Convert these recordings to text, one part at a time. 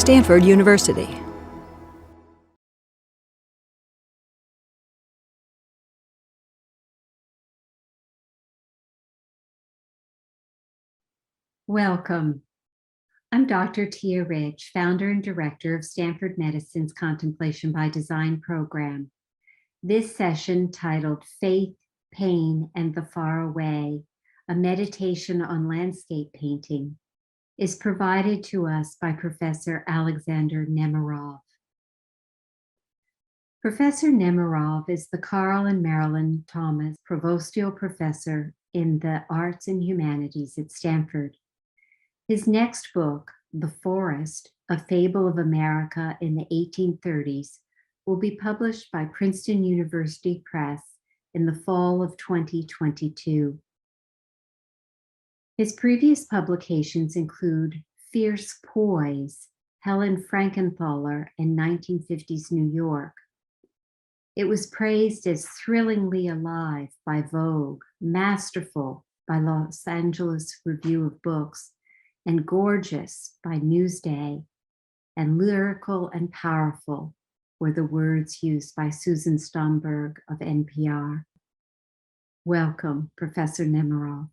Stanford University. Welcome. I'm Dr. Tia Rich, founder and director of Stanford Medicine's Contemplation by Design program. This session, titled Faith, Pain, and the Faraway, a meditation on landscape painting, is provided to us by Professor Alexander Nemerov. Professor Nemerov is the Carl and Marilynn Thomas Provostial Professor in the Arts and Humanities at Stanford. His next book, The Forest, a Fable of America in the 1830s, will be published by Princeton University Press in the fall of 2022. His previous publications include Fierce Poise, Helen Frankenthaler in 1950s New York. It was praised as thrillingly alive by Vogue, masterful by Los Angeles Review of Books, and gorgeous by Newsday, and lyrical and powerful were the words used by Susan Stamberg of NPR. Welcome, Professor Nemerov.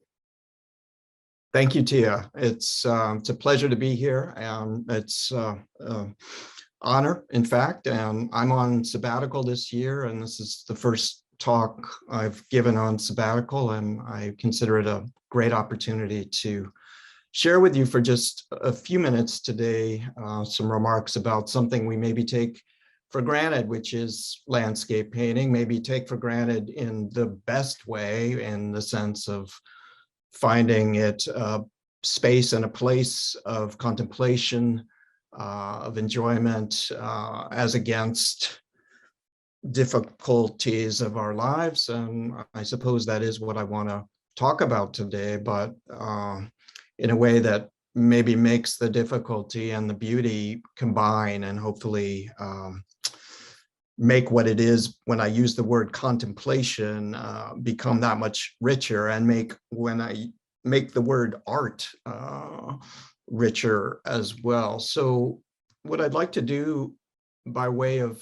Thank you, Tia. It's a pleasure to be here, and it's honor, in fact. And I'm on sabbatical this year, and this is the first talk I've given on sabbatical, and I consider it a great opportunity to share with you for just a few minutes today some remarks about something we maybe take for granted, which is landscape painting, maybe take for granted in the best way, in the sense of finding it a space and a place of contemplation, of enjoyment, as against difficulties of our lives. And I suppose that is what I want to talk about today, but in a way that maybe makes the difficulty and the beauty combine, and hopefully make what it is when I use the word contemplation become that much richer, and when I make the word art richer as well. So what I'd like to do by way of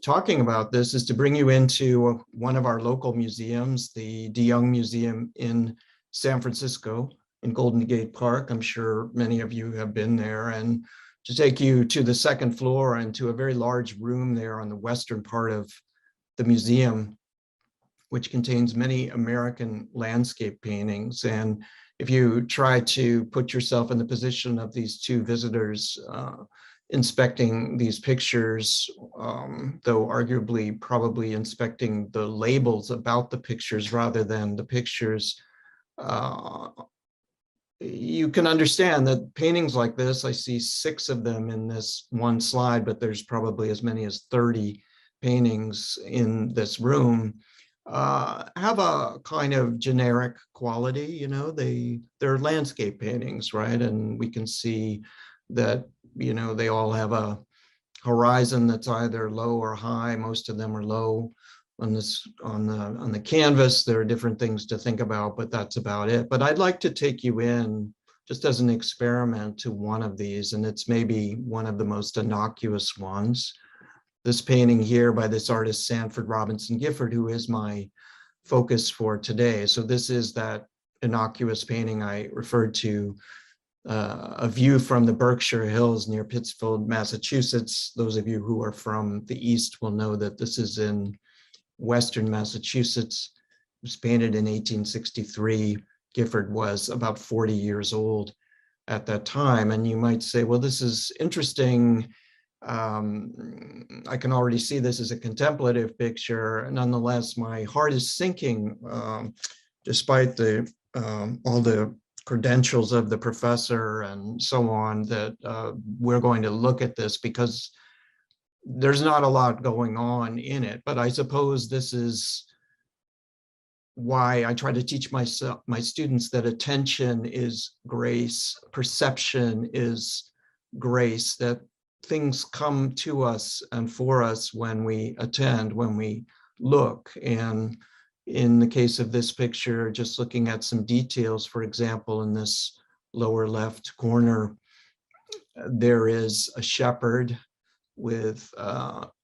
talking about this is to bring you into one of our local museums, the DeYoung Museum in San Francisco in Golden Gate Park. I'm sure many of you have been there, and to take you to the second floor and to a very large room there on the western part of the museum, which contains many American landscape paintings. And if you try to put yourself in the position of these two visitors inspecting these pictures, though arguably probably inspecting the labels about the pictures rather than the pictures, you can understand that paintings like this, I see 6 of them in this one slide, but there's probably as many as 30 paintings in this room, have a kind of generic quality. You know, they're landscape paintings, right? And we can see that, you know, they all have a horizon that's either low or high. Most of them are low. On the canvas, there are different things to think about, but that's about it. But I'd like to take you in, just as an experiment, to one of these, and it's maybe one of the most innocuous ones. This painting here by this artist, Sanford Gifford, who is my focus for today. So this is that innocuous painting I referred to, a view from the Berkshire Hills near Pittsfield, Massachusetts. Those of you who are from the East will know that this is in Western Massachusetts. It was painted in 1863. Gifford was about 40 years old at that time. And you might say, well, this is interesting. I can already see this as a contemplative picture. Nonetheless, my heart is sinking, despite all the credentials of the professor and so on, that we're going to look at this, because there's not a lot going on in it. But I suppose this is why I try to teach my students that attention is grace, perception is grace, that things come to us and for us when we attend, when we look. And in the case of this picture, just looking at some details, for example, in this lower left corner, there is a shepherd with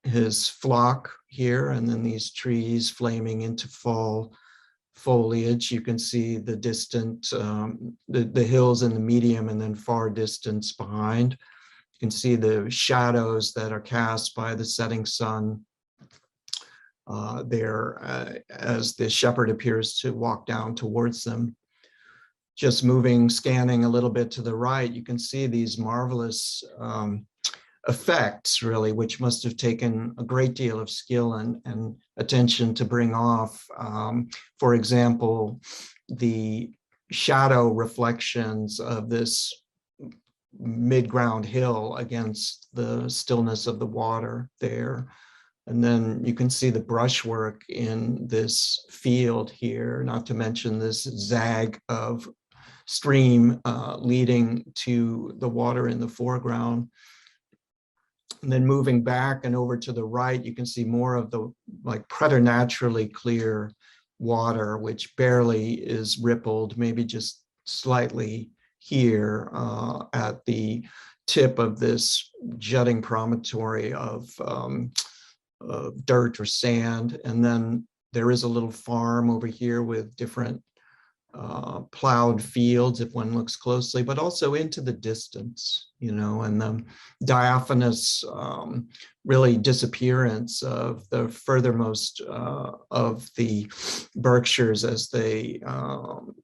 his flock here, and then these trees flaming into fall foliage. You can see the distant, the hills in the medium and then far distance behind. You can see the shadows that are cast by the setting sun there as the shepherd appears to walk down towards them. Just moving, scanning a little bit to the right, you can see these marvelous effects, really, which must have taken a great deal of skill and attention to bring off. For example, the shadow reflections of this mid-ground hill against the stillness of the water there. And then you can see the brushwork in this field here, not to mention this zag of stream leading to the water in the foreground. And then moving back and over to the right, you can see more of the like preternaturally clear water, which barely is rippled, maybe just slightly here at the tip of this jutting promontory of dirt or sand. And then there is a little farm over here with different plowed fields if one looks closely, but also into the distance, you know, and the diaphanous really disappearance of the furthermost of the Berkshires as they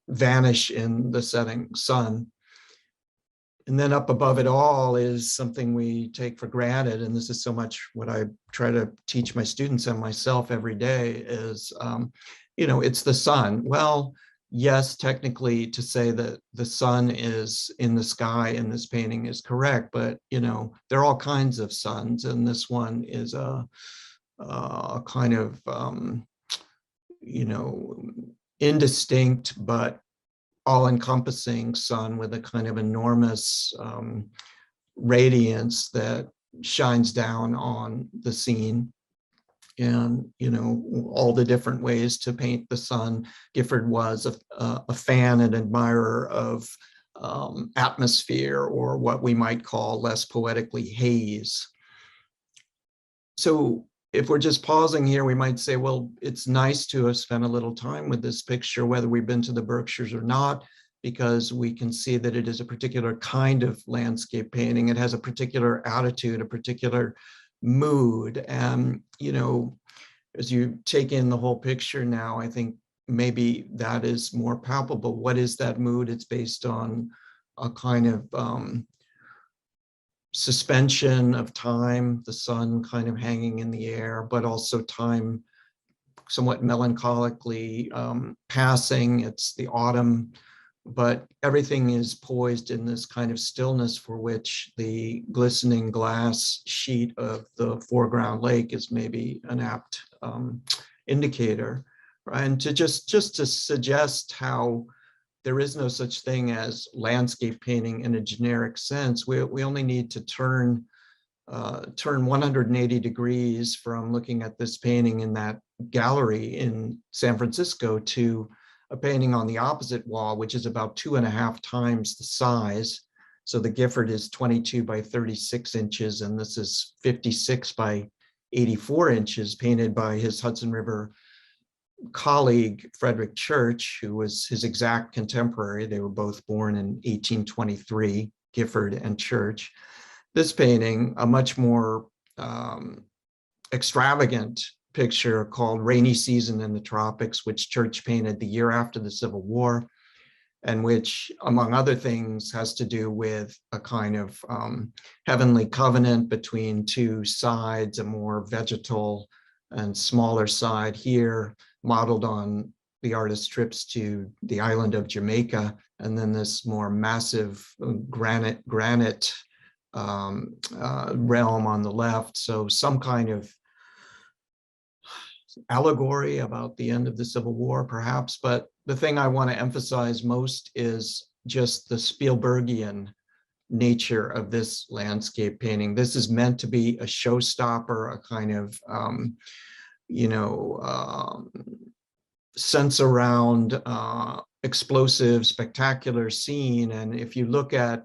vanish in the setting sun. And then up above it all is something we take for granted, and this is so much what I try to teach my students and myself every day is, you know, it's the sun. Well, yes, technically to say that the sun is in the sky in this painting is correct, but, you know, there are all kinds of suns, and this one is a kind of, you know, indistinct but all-encompassing sun with a kind of enormous radiance that shines down on the scene. And, you know, all the different ways to paint the sun. Gifford was a fan and admirer of atmosphere, or what we might call less poetically haze. So if we're just pausing here, we might say, well, it's nice to have spent a little time with this picture, whether we've been to the Berkshires or not, because we can see that it is a particular kind of landscape painting. It has a particular attitude, a particular mood. And, you know, as you take in the whole picture now, I think maybe that is more palpable. What is that mood? It's based on a kind of suspension of time, the sun kind of hanging in the air, but also time somewhat melancholically passing. It's the autumn, but everything is poised in this kind of stillness for which the glistening glass sheet of the foreground lake is maybe an apt indicator. And to just to suggest how there is no such thing as landscape painting in a generic sense. We only need to turn 180 degrees from looking at this painting in that gallery in San Francisco to a painting on the opposite wall, which is about 2.5 times the size. So the Gifford is 22 by 36 inches, and this is 56 by 84 inches, painted by his Hudson River colleague, Frederick Church, who was his exact contemporary. They were both born in 1823, Gifford and Church. This painting, a much more extravagant picture called Rainy Season in the Tropics, which Church painted the year after the Civil War, and which, among other things, has to do with a kind of heavenly covenant between two sides, a more vegetal and smaller side here, modeled on the artist's trips to the island of Jamaica, and then this more massive granite realm on the left. So some kind of allegory about the end of the Civil War, perhaps. But the thing I want to emphasize most is just the Spielbergian nature of this landscape painting. This is meant to be a showstopper, a kind of sense around explosive, spectacular scene. And if you look at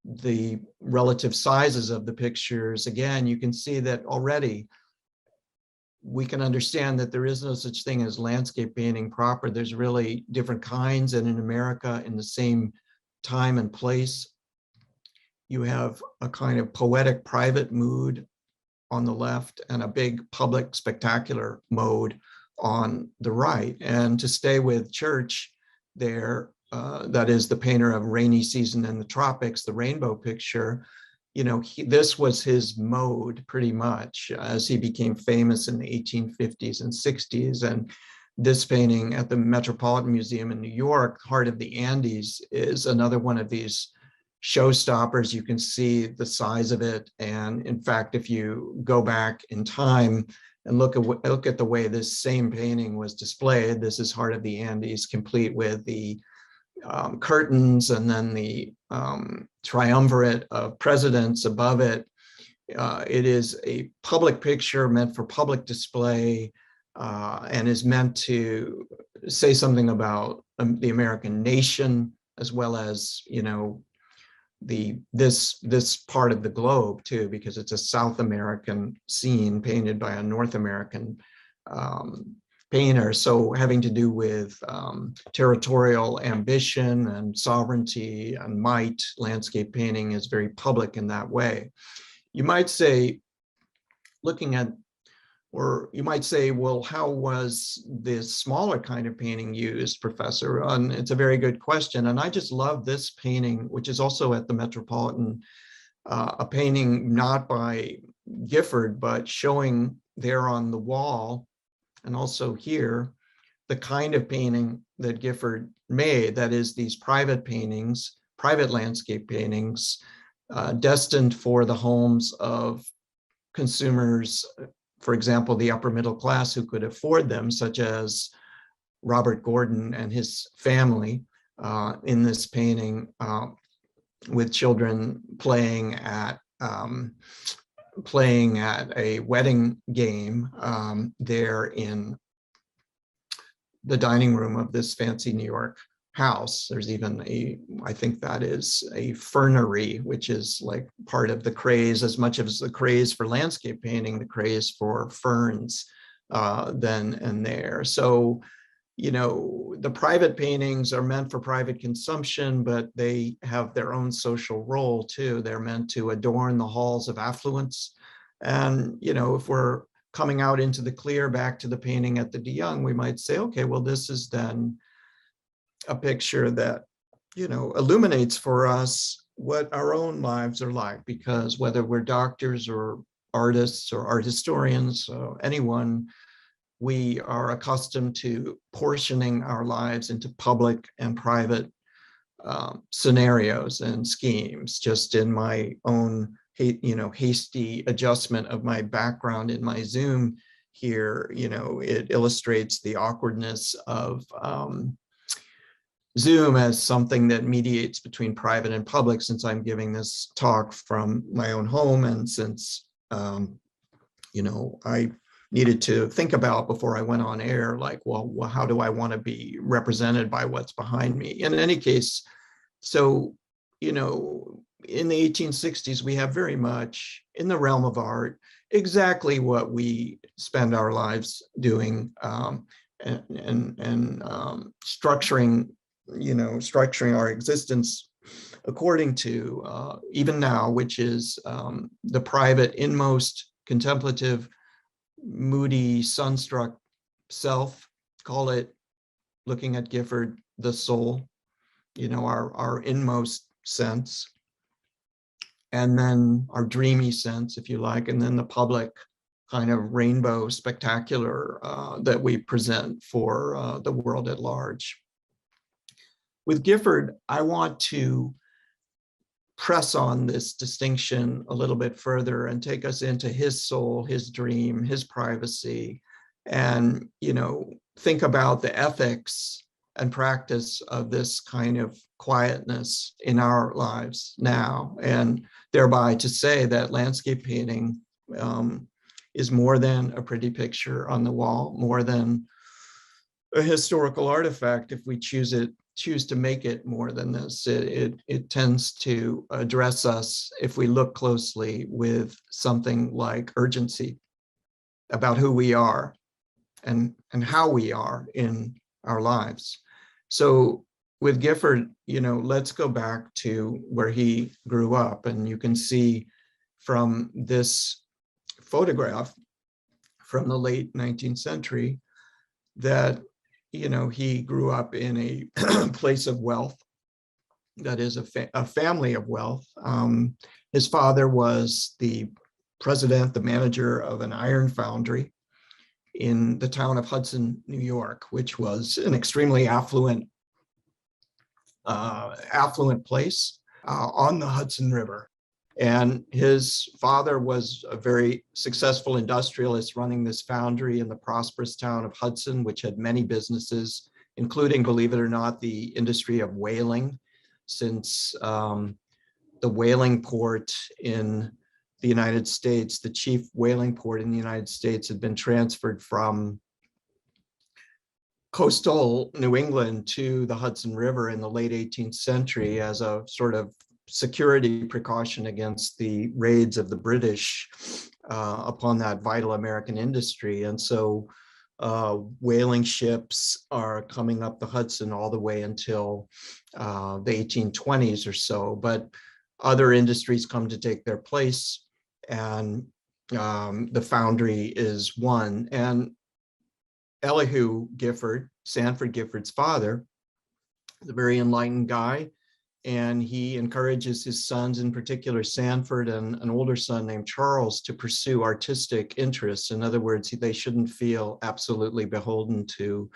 the relative sizes of the pictures, again, you can see that already we can understand that there is no such thing as landscape painting proper. There's really different kinds, and in America, in the same time and place, you have a kind of poetic private mood on the left and a big public spectacular mode on the right. And to stay with Church there, that is the painter of Rainy Season in the Tropics, the rainbow picture, you know, this was his mode pretty much as he became famous in the 1850s and 60s. And this painting at the Metropolitan Museum in New York, Heart of the Andes, is another one of these showstoppers. You can see the size of it. And in fact, if you go back in time and look at the way this same painting was displayed, this is Heart of the Andes, complete with the curtains and then the triumvirate of presidents above it. It is a public picture meant for public display and is meant to say something about the American nation, as well as, you know, this part of the globe too, because it's a South American scene painted by a North American painter. So having to do with territorial ambition and sovereignty and might, landscape painting is very public in that way. You might say, looking at, or you might say, well, how was this smaller kind of painting used, Professor? And it's a very good question. And I just love this painting, which is also at the Metropolitan, a painting not by Gifford, but showing there on the wall, and also here, the kind of painting that Gifford made, that is these private paintings, private landscape paintings, destined for the homes of consumers, for example, the upper middle class who could afford them, such as Robert Gordon and his family in this painting, with children playing at a wedding game there in the dining room of this fancy New York house. There's even I think that is a fernery, which is like part of the craze, as much as the craze for landscape painting, the craze for ferns then and there. So, you know, the private paintings are meant for private consumption, but they have their own social role too. They're meant to adorn the halls of affluence. And, you know, if we're coming out into the clear back to the painting at the De Young, we might say, okay, well, this is then a picture that, you know, illuminates for us what our own lives are like, because whether we're doctors or artists or art historians, anyone, we are accustomed to portioning our lives into public and private scenarios and schemes. Just in my own, you know, hasty adjustment of my background in my Zoom here, you know, it illustrates the awkwardness of Zoom as something that mediates between private and public, since I'm giving this talk from my own home, and since, you know, I needed to think about before I went on air, like, well, how do I want to be represented by what's behind me? In any case, so, you know, in the 1860s, we have very much in the realm of art exactly what we spend our lives doing, and structuring, you know, structuring our existence according to even now, which is the private, inmost, contemplative, moody, sunstruck self. Call it, looking at Gifford, the soul, you know, our inmost sense, and then our dreamy sense, if you like, and then the public kind of rainbow spectacular that we present for the world at large. With Gifford, I want to press on this distinction a little bit further and take us into his soul, his dream, his privacy, and, you know, think about the ethics and practice of this kind of quietness in our lives now, and thereby to say that landscape painting is more than a pretty picture on the wall, more than a historical artifact, if we choose it choose to make it more than this. It tends to address us, if we look closely, with something like urgency about who we are and how we are in our lives. So with Gifford, let's go back to where he grew up, and you can see from this photograph from the late 19th century that he grew up in a place of wealth, that is a family of wealth. His father was the president, the manager of an iron foundry in the town of Hudson, New York, which was an extremely affluent place on the Hudson River. And his father was a very successful industrialist running this foundry in the prosperous town of Hudson, which had many businesses, including, believe it or not, the industry of whaling, since the whaling port in the United States, the chief whaling port in the United States, had been transferred from coastal New England to the Hudson River in the late 18th century as a sort of security precaution against the raids of the British upon that vital American industry. And so whaling ships are coming up the Hudson all the way until the 1820s or so, but other industries come to take their place, and the foundry is one. And Elihu Gifford, Sanford Gifford's father, is a very enlightened guy, and he encourages his sons, in particular Sanford and an older son named Charles, to pursue artistic interests. In other words, they shouldn't feel absolutely beholden to,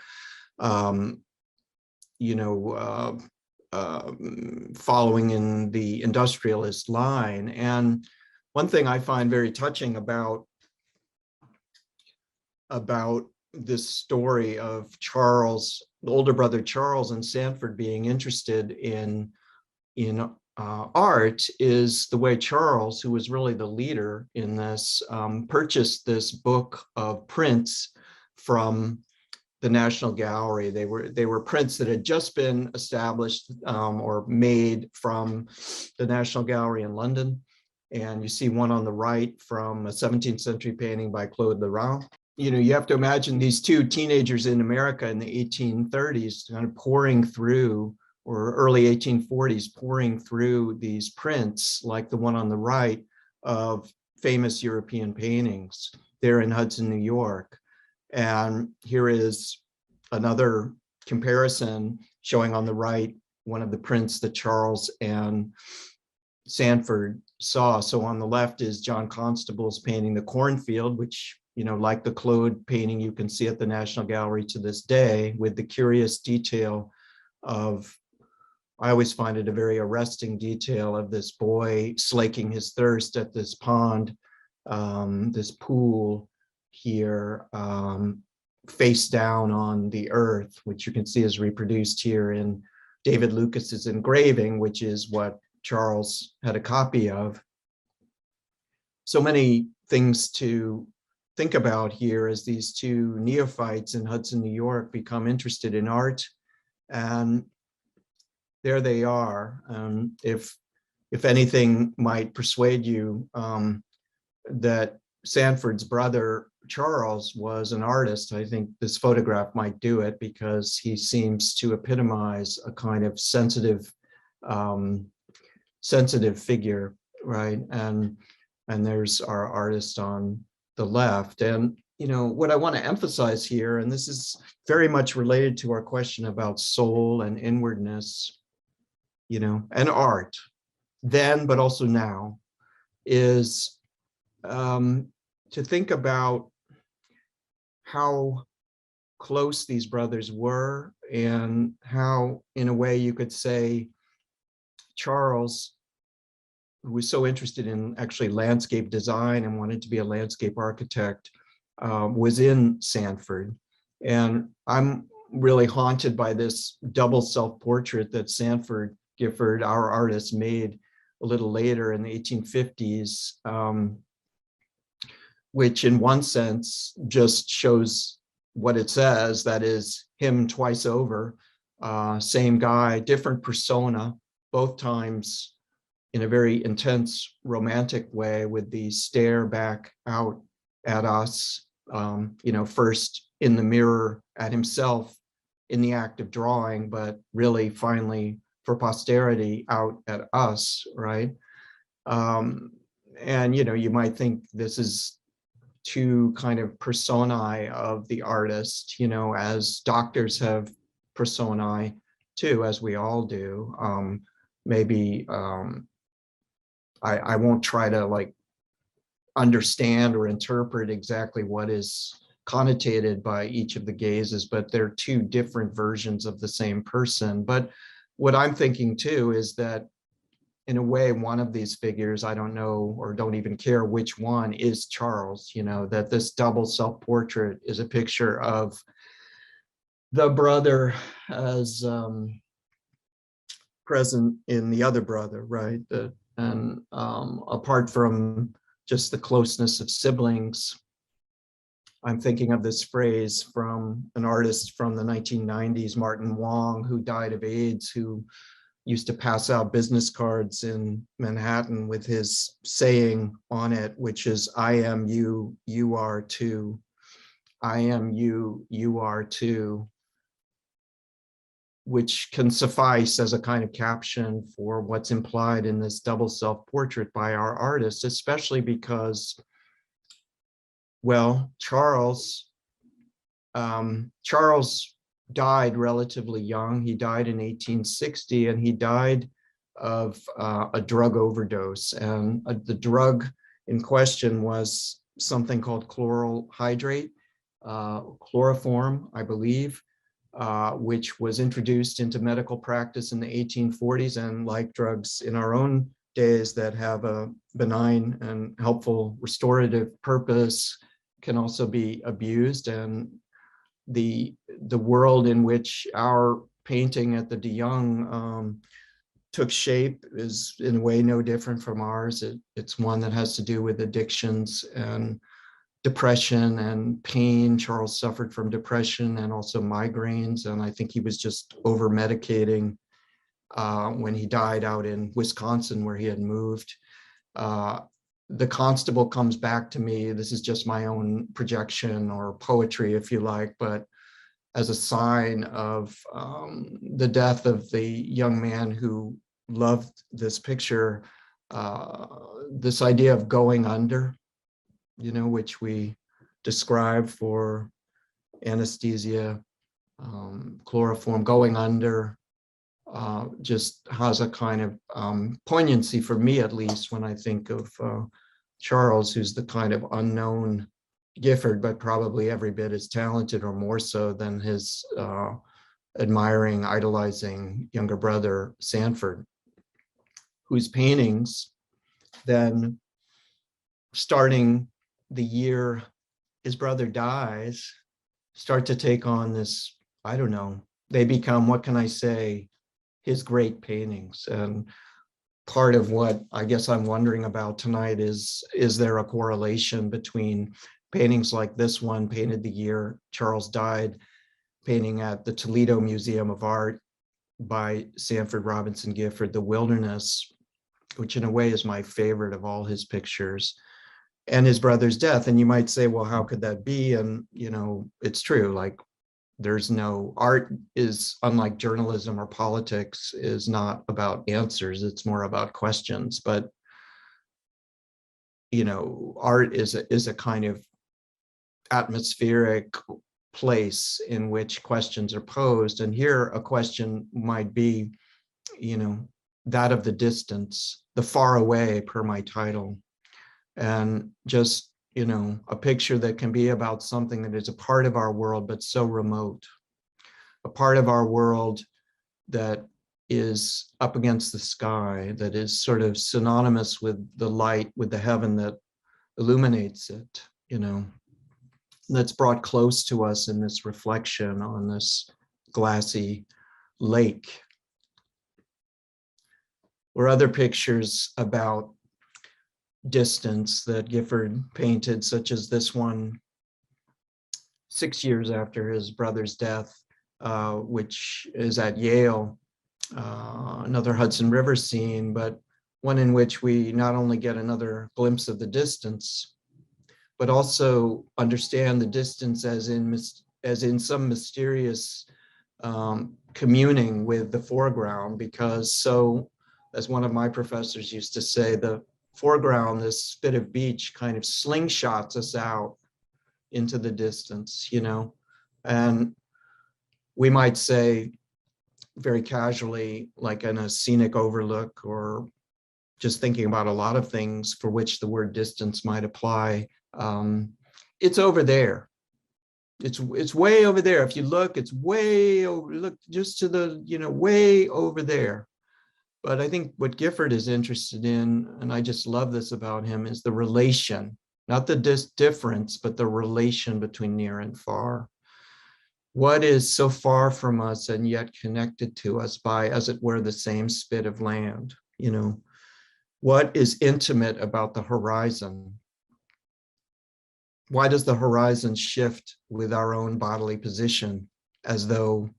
following in the industrialist line. And one thing I find very touching about this story of Charles, the older brother Charles, and Sanford being interested in art is the way Charles, who was really the leader in this, purchased this book of prints from the National Gallery. They were prints that had just been established or made from the National Gallery in London. And you see one on the right from a 17th century painting by Claude Lorrain. You have to imagine these two teenagers in America in the 1830s kind of pouring through, or early 1840s, pouring through these prints like the one on the right of famous European paintings there in Hudson, New York. And here is another comparison showing on the right one of the prints that Charles and Sanford saw. So on the left is John Constable's painting The Cornfield, which, like the Claude painting you can see at the National Gallery to this day, with the curious detail of, I always find it a very arresting detail of this boy slaking his thirst at this pond, this pool here, face down on the earth, which you can see is reproduced here in David Lucas's engraving, which is what Charles had a copy of. So many things to think about here as these two neophytes in Hudson, New York become interested in art. And there they are. If anything might persuade you that Sanford's brother Charles was an artist, I think this photograph might do it, because he seems to epitomize a kind of sensitive figure, right? And there's our artist on the left. And what I want to emphasize here, and this is very much related to our question about soul and inwardness, and art, then, but also now, is to think about how close these brothers were, and how, in a way, you could say Charles, who was so interested in actually landscape design and wanted to be a landscape architect, was in Sanford. And I'm really haunted by this double self-portrait that Sanford Gifford, our artist, made a little later in the 1850s, which in one sense just shows what it says, that is him twice over, Same guy, different persona, both times in a very intense romantic way, with the stare back out at us, first in the mirror at himself in the act of drawing, but really finally for posterity out at us, right? And you might think this is two kind of personae of the artist, as doctors have personae too, as we all do. Maybe I won't try to like understand or interpret exactly what is connotated by each of the gazes, but they're two different versions of the same person. But what I'm thinking too is that in a way, one of these figures, I don't know or don't even care which one, is Charles, that this double self-portrait is a picture of the brother as present in the other brother, right? And apart from just the closeness of siblings, I'm thinking of this phrase from an artist from the 1990s, Martin Wong, who died of AIDS, who used to pass out business cards in Manhattan with his saying on it, which is, I am you, you are too. I am you, you are too, which can suffice as a kind of caption for what's implied in this double self-portrait by our artist, especially because, well, Charles died relatively young. He died in 1860, and he died of a drug overdose. And the drug in question was something called chloral hydrate, chloroform, I believe, which was introduced into medical practice in the 1840s. And like drugs in our own days that have a benign and helpful restorative purpose, can also be abused. And the world in which our painting at the De Young took shape is in a way no different from ours. It's one that has to do with addictions and depression and pain. Charles suffered from depression and also migraines, and I think he was just over medicating when he died out in Wisconsin, where he had moved. The constable comes back to me. This is just my own projection or poetry, if you like, but as a sign of the death of the young man who loved this picture, this idea of going under, which we describe for anesthesia, chloroform, going under, just has a kind of poignancy for me, at least, when I think of Charles, who's the kind of unknown Gifford, but probably every bit as talented or more so than his admiring, idolizing younger brother, Sanford, whose paintings then, starting the year his brother dies, start to take on this, I don't know, they become, what can I say, his great paintings. And part of what I guess I'm wondering about tonight is there a correlation between paintings like this one, painted the year Charles died, painting at the Toledo Museum of Art by Sanford Robinson Gifford, The Wilderness, which in a way is my favorite of all his pictures, and his brother's death. And you might say, well, how could that be? And, it's true, like, there's no, art is, unlike journalism or politics, is not about answers, it's more about questions. But art is a kind of atmospheric place in which questions are posed. And here a question might be, that of the distance, the far away, per my title, and just a picture that can be about something that is a part of our world, but so remote, a part of our world that is up against the sky, that is sort of synonymous with the light, with the heaven that illuminates it, that's brought close to us in this reflection on this glassy lake. Or other pictures about distance that Gifford painted, such as this one 6 years after his brother's death, which is at Yale, another Hudson River scene, but one in which we not only get another glimpse of the distance, but also understand the distance as in some mysterious communing with the foreground, because so, as one of my professors used to say, the foreground, this spit of beach, kind of slingshots us out into the distance, and we might say very casually, like in a scenic overlook, or just thinking about a lot of things for which the word distance might apply, it's over there. It's way over there. If you look, it's way over, look just to the, way over there. But I think what Gifford is interested in, and I just love this about him, is the relation, not the difference, but the relation between near and far. What is so far from us and yet connected to us by, as it were, the same spit of land? What is intimate about the horizon? Why does the horizon shift with our own bodily position, as though,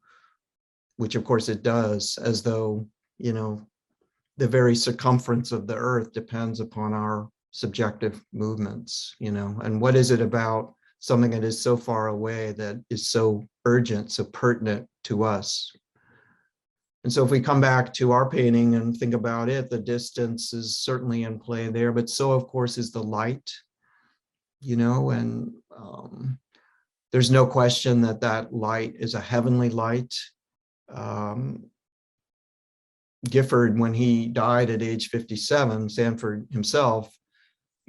which of course it does, as though, the very circumference of the earth depends upon our subjective movements, and what is it about something that is so far away that is so urgent, so pertinent to us? And so if we come back to our painting and think about it, the distance is certainly in play there, but so of course is the light, and there's no question that that light is a heavenly light. Gifford, when he died at age 57, Sanford himself,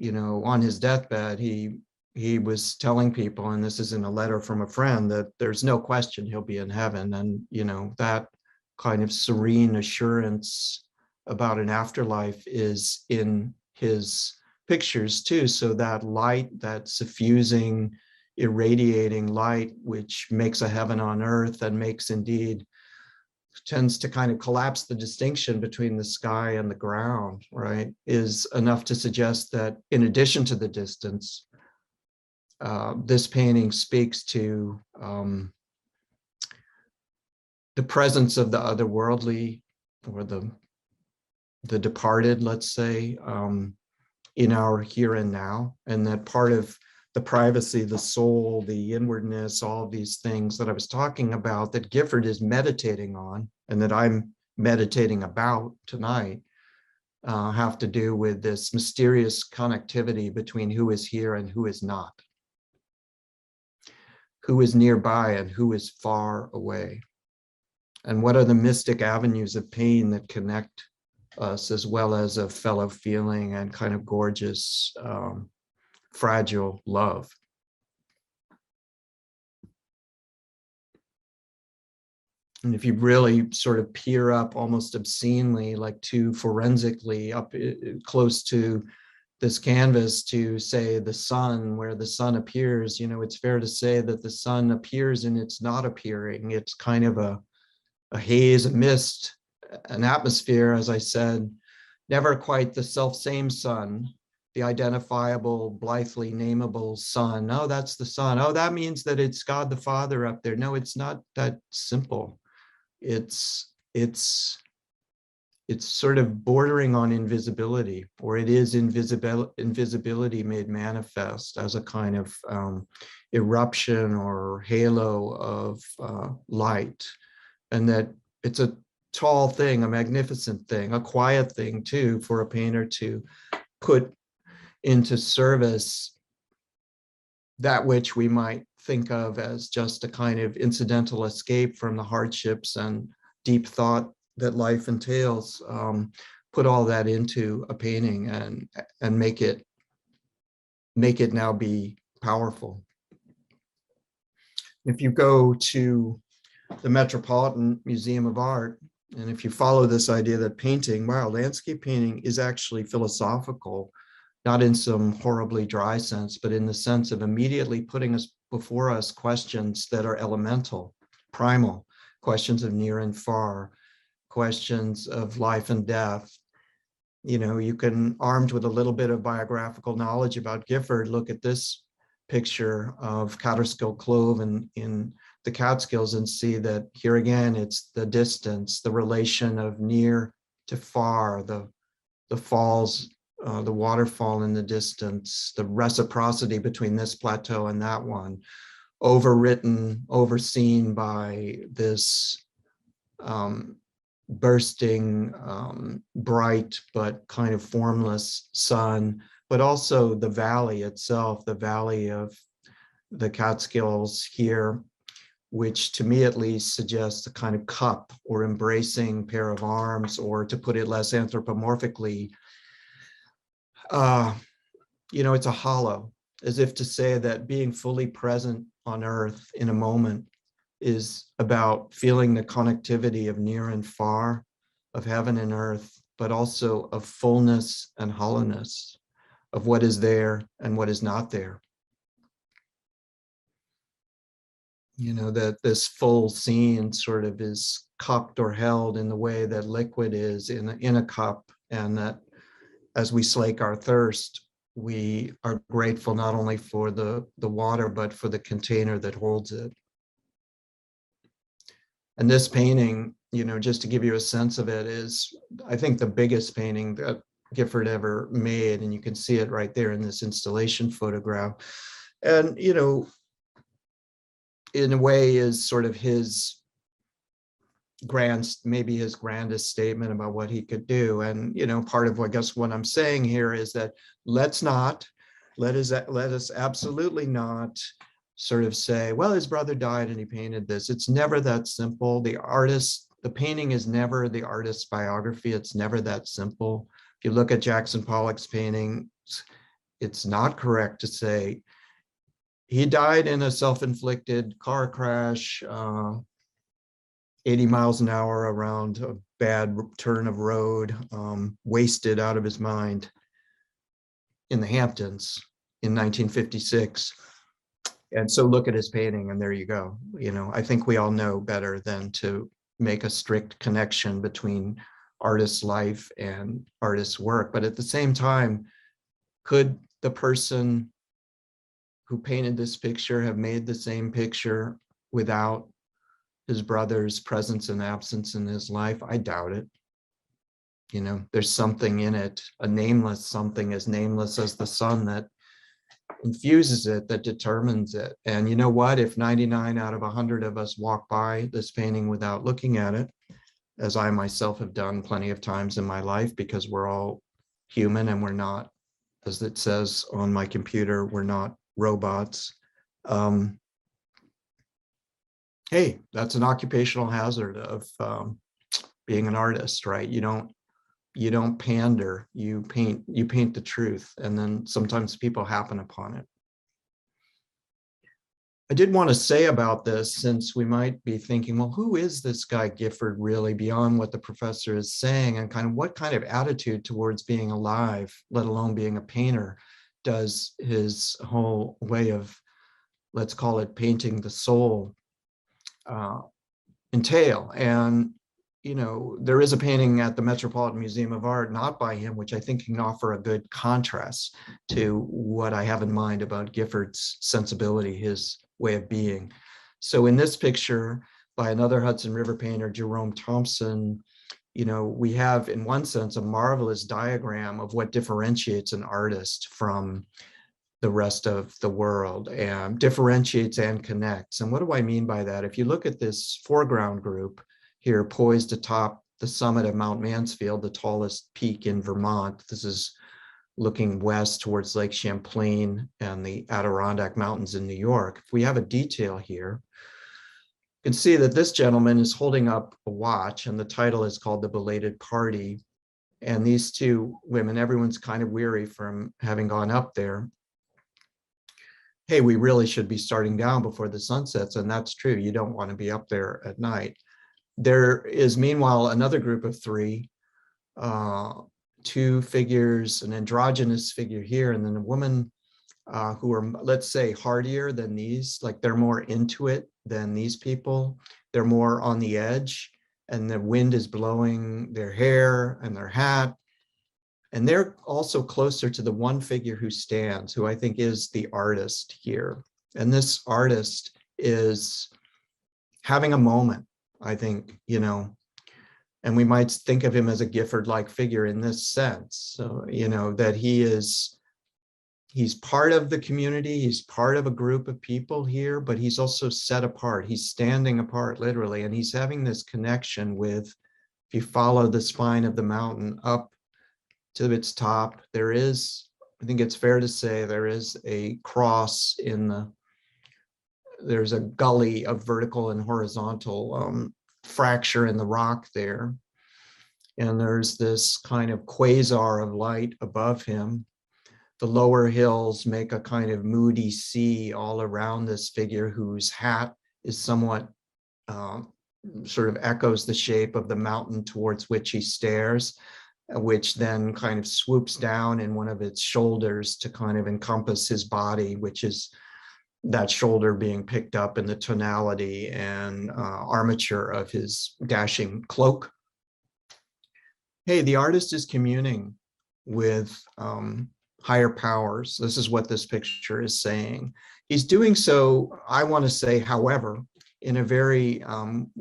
on his deathbed, he was telling people, and this is in a letter from a friend, that there's no question he'll be in heaven. And, that kind of serene assurance about an afterlife is in his pictures too. So that light, that suffusing, irradiating light, which makes a heaven on earth and makes indeed, tends to kind of collapse the distinction between the sky and the ground, right, is enough to suggest that in addition to the distance, this painting speaks to the presence of the otherworldly, or the departed, let's say, in our here and now, and that part of the privacy, the soul, the inwardness, all of these things that I was talking about, that Gifford is meditating on, and that I'm meditating about tonight, have to do with this mysterious connectivity between who is here and who is not, who is nearby and who is far away, and what are the mystic avenues of pain that connect us, as well as a fellow feeling and kind of gorgeous, fragile love. And if you really sort of peer up almost obscenely, like too forensically up close to this canvas, to say the sun, where the sun appears, it's fair to say that the sun appears and it's not appearing. It's kind of a haze, a mist, an atmosphere, as I said, never quite the self-same sun, the identifiable, blithely nameable sun. Oh, that's the sun. Oh, that means that it's God the Father up there. No, it's not that simple. It's sort of bordering on invisibility, or it is invisibility made manifest as a kind of eruption or halo of light, and that it's a tall thing, a magnificent thing, a quiet thing too, for a painter to put into service that which we might think of as just a kind of incidental escape from the hardships and deep thought that life entails. Put all that into a painting and make it now be powerful. If you go to the Metropolitan Museum of Art, and if you follow this idea that painting, wow, landscape painting is actually philosophical, not in some horribly dry sense, but in the sense of immediately putting us before us questions that are elemental, primal, questions of near and far, questions of life and death. You can, armed with a little bit of biographical knowledge about Gifford, look at this picture of Catterskill Clove in the Catskills and see that here again, it's the distance, the relation of near to far, the falls, the waterfall in the distance, the reciprocity between this plateau and that one, overwritten, overseen by this bursting, bright, but kind of formless sun, but also the valley itself, the valley of the Catskills here, which to me at least suggests a kind of cup or embracing pair of arms, or to put it less anthropomorphically, it's a hollow, as if to say that being fully present on earth in a moment is about feeling the connectivity of near and far, of heaven and earth, but also of fullness and hollowness, of what is there and what is not there. That this full scene sort of is cupped or held in the way that liquid is in a cup, and that as we slake our thirst, we are grateful not only for the water, but for the container that holds it. And this painting, just to give you a sense of it, is, I think, the biggest painting that Gifford ever made. And you can see it right there in this installation photograph. And, in a way is sort of his maybe his grandest statement about what he could do. And, part of, I guess, what I'm saying here is that let us absolutely not sort of say, well, his brother died and he painted this. It's never that simple. The painting is never the artist's biography. It's never that simple. If you look at Jackson Pollock's paintings, it's not correct to say he died in a self-inflicted car crash, 80 miles an hour around a bad turn of road, wasted out of his mind in the Hamptons in 1956. And so look at his painting and there you go. I think we all know better than to make a strict connection between artist's life and artist's work. But at the same time, could the person who painted this picture have made the same picture without his brother's presence and absence in his life? I doubt it. There's something in it, a nameless something, as nameless as the sun, that infuses it, that determines it. And you know what? If 99 out of 100 of us walk by this painting without looking at it, as I myself have done plenty of times in my life, because we're all human and we're not, as it says on my computer, we're not robots. Hey, that's an occupational hazard of being an artist, right? You don't pander, you paint the truth, and then sometimes people happen upon it. I did want to say about this, since we might be thinking, well, who is this guy Gifford really, beyond what the professor is saying, and kind of what kind of attitude towards being alive, let alone being a painter, does his whole way of, let's call it, painting the soul entail? And there is a painting at the Metropolitan Museum of Art, not by him, which I think can offer a good contrast to what I have in mind about Gifford's sensibility, his way of being. So in this picture by another Hudson River painter, Jerome Thompson, we have, in one sense, a marvelous diagram of what differentiates an artist from the rest of the world, and differentiates and connects. And what do I mean by that? If you look at this foreground group here, poised atop the summit of Mount Mansfield, the tallest peak in Vermont, this is looking west towards Lake Champlain and the Adirondack Mountains in New York. If we have a detail here, you can see that this gentleman is holding up a watch, and the title is called The Belated Party. And these two women, everyone's kind of weary from having gone up there. Hey, we really should be starting down before the sun sets, and that's true. You don't want to be up there at night. There is, meanwhile, another group of three, two figures, an androgynous figure here, and then a woman who are, let's say, hardier than these, like they're more into it than these people. They're more on the edge, and the wind is blowing their hair and their hat. And they're also closer to the one figure who stands, who I think is the artist here. And this artist is having a moment, I think, and we might think of him as a Gifford-like figure in this sense. So, that he's part of the community, he's part of a group of people here, but he's also set apart. He's standing apart, literally, and he's having this connection with, if you follow the spine of the mountain up to its top, there is, I think it's fair to say, there is a cross there's a gully of vertical and horizontal fracture in the rock there. And there's this kind of quasar of light above him. The lower hills make a kind of moody sea all around this figure, whose hat is somewhat sort of echoes the shape of the mountain towards which he stares, which then kind of swoops down in one of its shoulders to kind of encompass his body, which is that shoulder being picked up in the tonality and armature of his dashing cloak. Hey, the artist is communing with higher powers. This is what this picture is saying. He's doing so, I want to say, however, in a very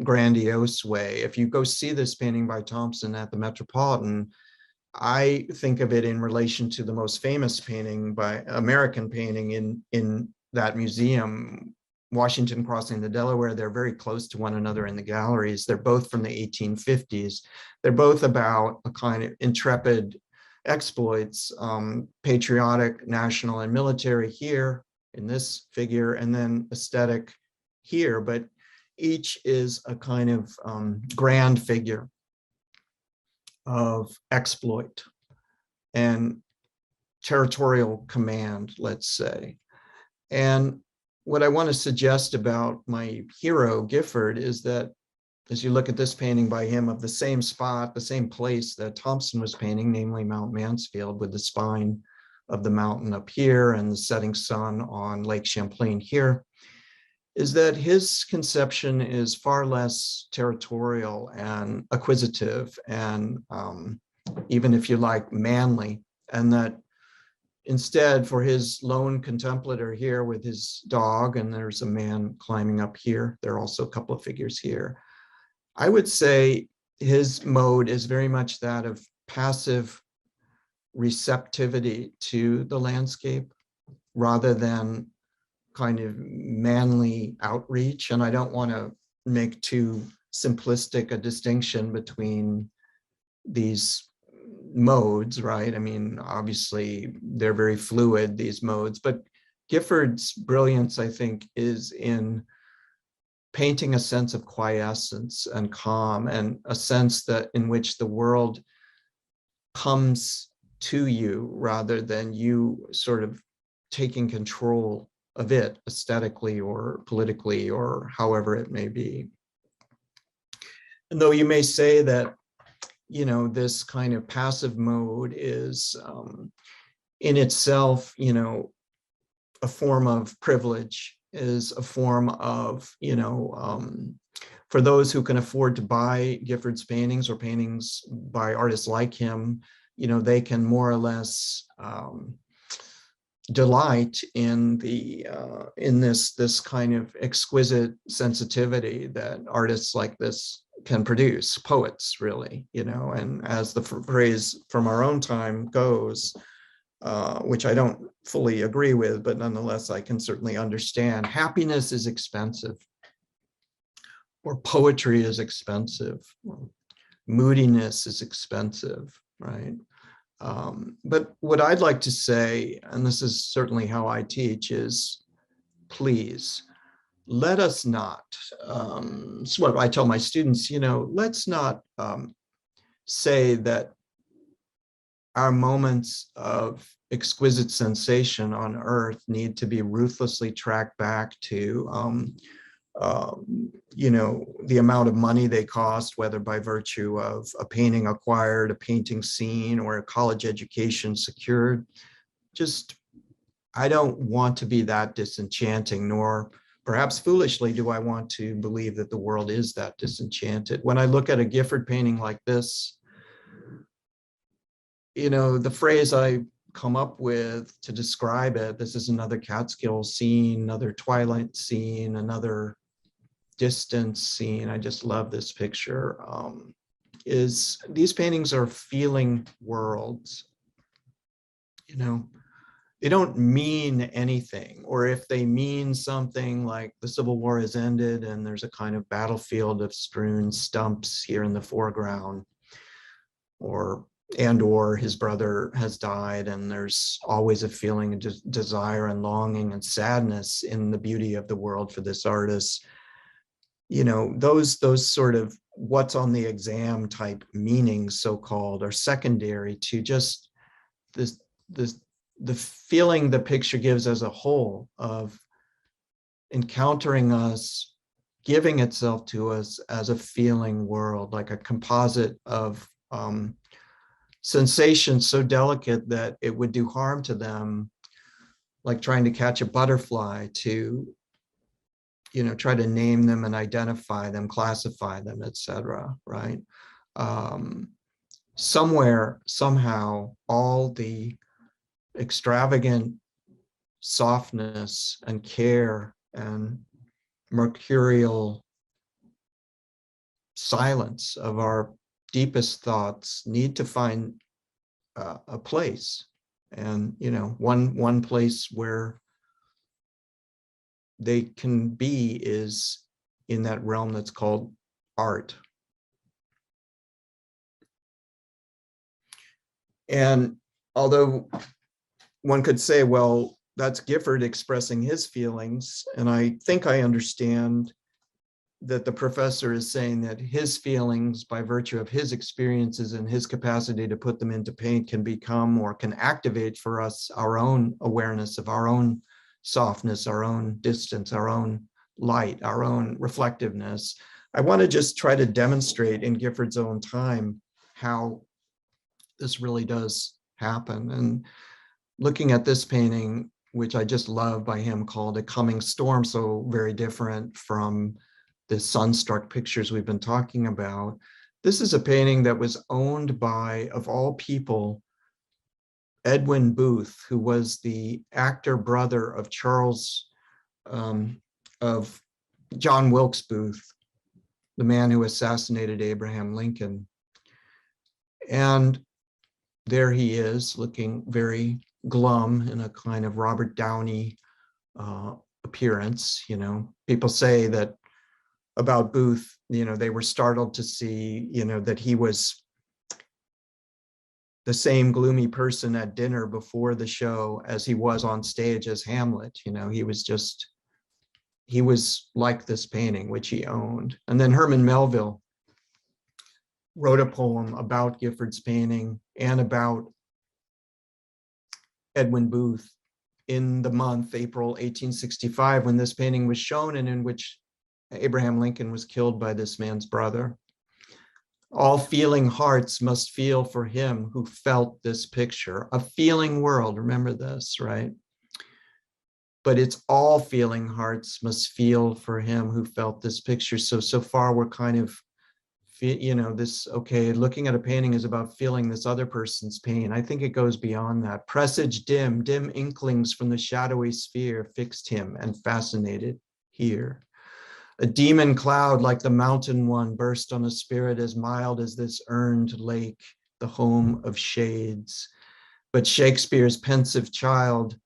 grandiose way. If you go see this painting by Thompson at the Metropolitan, I think of it in relation to the most famous painting by American painting in that museum, Washington Crossing the Delaware. They're very close to one another in the galleries. They're both from the 1850s. They're both about a kind of intrepid exploits, patriotic, national, and military here in this figure, and then aesthetic here, but each is a kind of grand figure of exploit and territorial command, let's say. And what I want to suggest about my hero, Gifford, is that as you look at this painting by him of the same spot, the same place that Thompson was painting, namely Mount Mansfield, with the spine of the mountain up here and the setting sun on Lake Champlain here, is that his conception is far less territorial and acquisitive and even, if you like, manly, and that instead, for his lone contemplator here with his dog, and there's a man climbing up here, there are also a couple of figures here, I would say his mode is very much that of passive receptivity to the landscape rather than kind of manly outreach. And I don't want to make too simplistic a distinction between these modes, right? I mean, obviously they're very fluid, these modes, but Gifford's brilliance, I think, is in painting a sense of quiescence and calm, and a sense that in which the world comes to you rather than you sort of taking control of it aesthetically or politically or however it may be. And though you may say that, this kind of passive mode is in itself, a form of privilege, is a form of, for those who can afford to buy Gifford's paintings or paintings by artists like him, they can more or less delight in this kind of exquisite sensitivity that artists like this can produce, poets really, and as the phrase from our own time goes, which I don't fully agree with, but nonetheless I can certainly understand, happiness is expensive, or poetry is expensive, or moodiness is expensive, right? But what I'd like to say, and this is certainly how I teach, is please, let us not, it's what I tell my students, let's not say that our moments of exquisite sensation on earth need to be ruthlessly tracked back to the amount of money they cost, whether by virtue of a painting acquired, a painting seen, or a college education secured. Just, I don't want to be that disenchanting, nor perhaps foolishly do I want to believe that the world is that disenchanted. When I look at a Gifford painting like this, the phrase I come up with to describe it, this is another Catskill scene, another twilight scene, another distance scene, I just love this picture, is these paintings are feeling worlds. You know, they don't mean anything, or if they mean something, like the Civil War has ended and there's a kind of battlefield of strewn stumps here in the foreground, or his brother has died and there's always a feeling of desire and longing and sadness in the beauty of the world for this artist. You know, those sort of what's on the exam type meanings, so-called, are secondary to just the feeling the picture gives as a whole of encountering us, giving itself to us as a feeling world, like a composite of sensations so delicate that it would do harm to them, like trying to catch a butterfly, to, you know, try to name them and identify them, classify them, etc. Right? Somewhere, somehow, all the extravagant softness and care and mercurial silence of our deepest thoughts need to find a place. And, you know, one place where they can be is in that realm that's called art. And although one could say, well, that's Gifford expressing his feelings, and I think I understand that the professor is saying that his feelings, by virtue of his experiences and his capacity to put them into paint, can become, or can activate for us, our own awareness of our own softness, our own distance, our own light, our own reflectiveness. I want to just try to demonstrate in Gifford's own time how this really does happen. And looking at this painting, which I just love by him, called A Coming Storm, so very different from the sunstruck pictures we've been talking about. This is a painting that was owned by, of all people, Edwin Booth, who was the actor brother of of John Wilkes Booth, the man who assassinated Abraham Lincoln. And there he is, looking very glum in a kind of Robert Downey appearance. You know, people say that about Booth, you know, they were startled to see, you know, that he was the same gloomy person at dinner before the show as he was on stage as Hamlet. You know, he was like this painting, which he owned. And then Herman Melville wrote a poem about Gifford's painting and about Edwin Booth in the month April 1865, when this painting was shown, and in which Abraham Lincoln was killed by this man's brother. All feeling hearts must feel for him who felt this picture. A feeling world, remember this, right? But it's all feeling hearts must feel for him who felt this picture. So far we're kind of, you know, this, okay, looking at a painting is about feeling this other person's pain. I think it goes beyond that. Presage dim inklings from the shadowy sphere fixed him and fascinated here. A demon cloud like the mountain one burst on a spirit as mild as this urned lake, the home of shades. But Shakespeare's pensive child,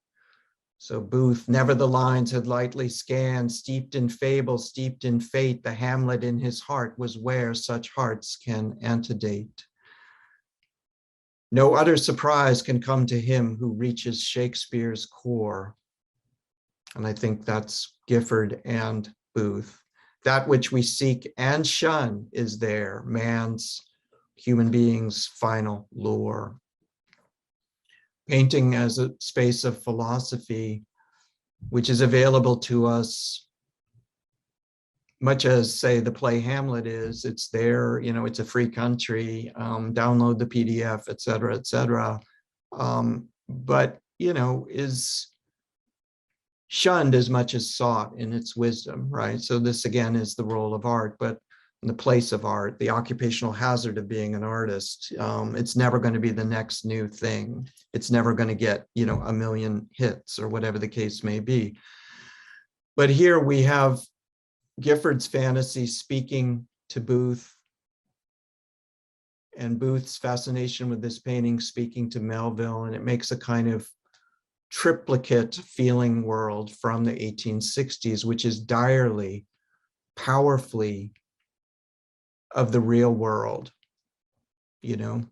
so Booth, never the lines had lightly scanned, steeped in fable, steeped in fate, the Hamlet in his heart was where such hearts can antedate. No utter surprise can come to him who reaches Shakespeare's core. And I think that's Gifford and Booth. That which we seek and shun is there, man's, human being's final lure. Painting as a space of philosophy, which is available to us, much as, say, the play Hamlet is. It's there, you know, it's a free country, download the PDF, et cetera, et cetera. But, you know, is shunned as much as sought in its wisdom, right? So this again is the role of art, but in the place of art, the occupational hazard of being an artist. It's never going to be the next new thing. It's never going to get, you know, a million hits or whatever the case may be. But here we have Gifford's fantasy speaking to Booth, and Booth's fascination with this painting speaking to Melville, and it makes a kind of triplicate feeling world from the 1860s, which is direly, powerfully of the real world. You know,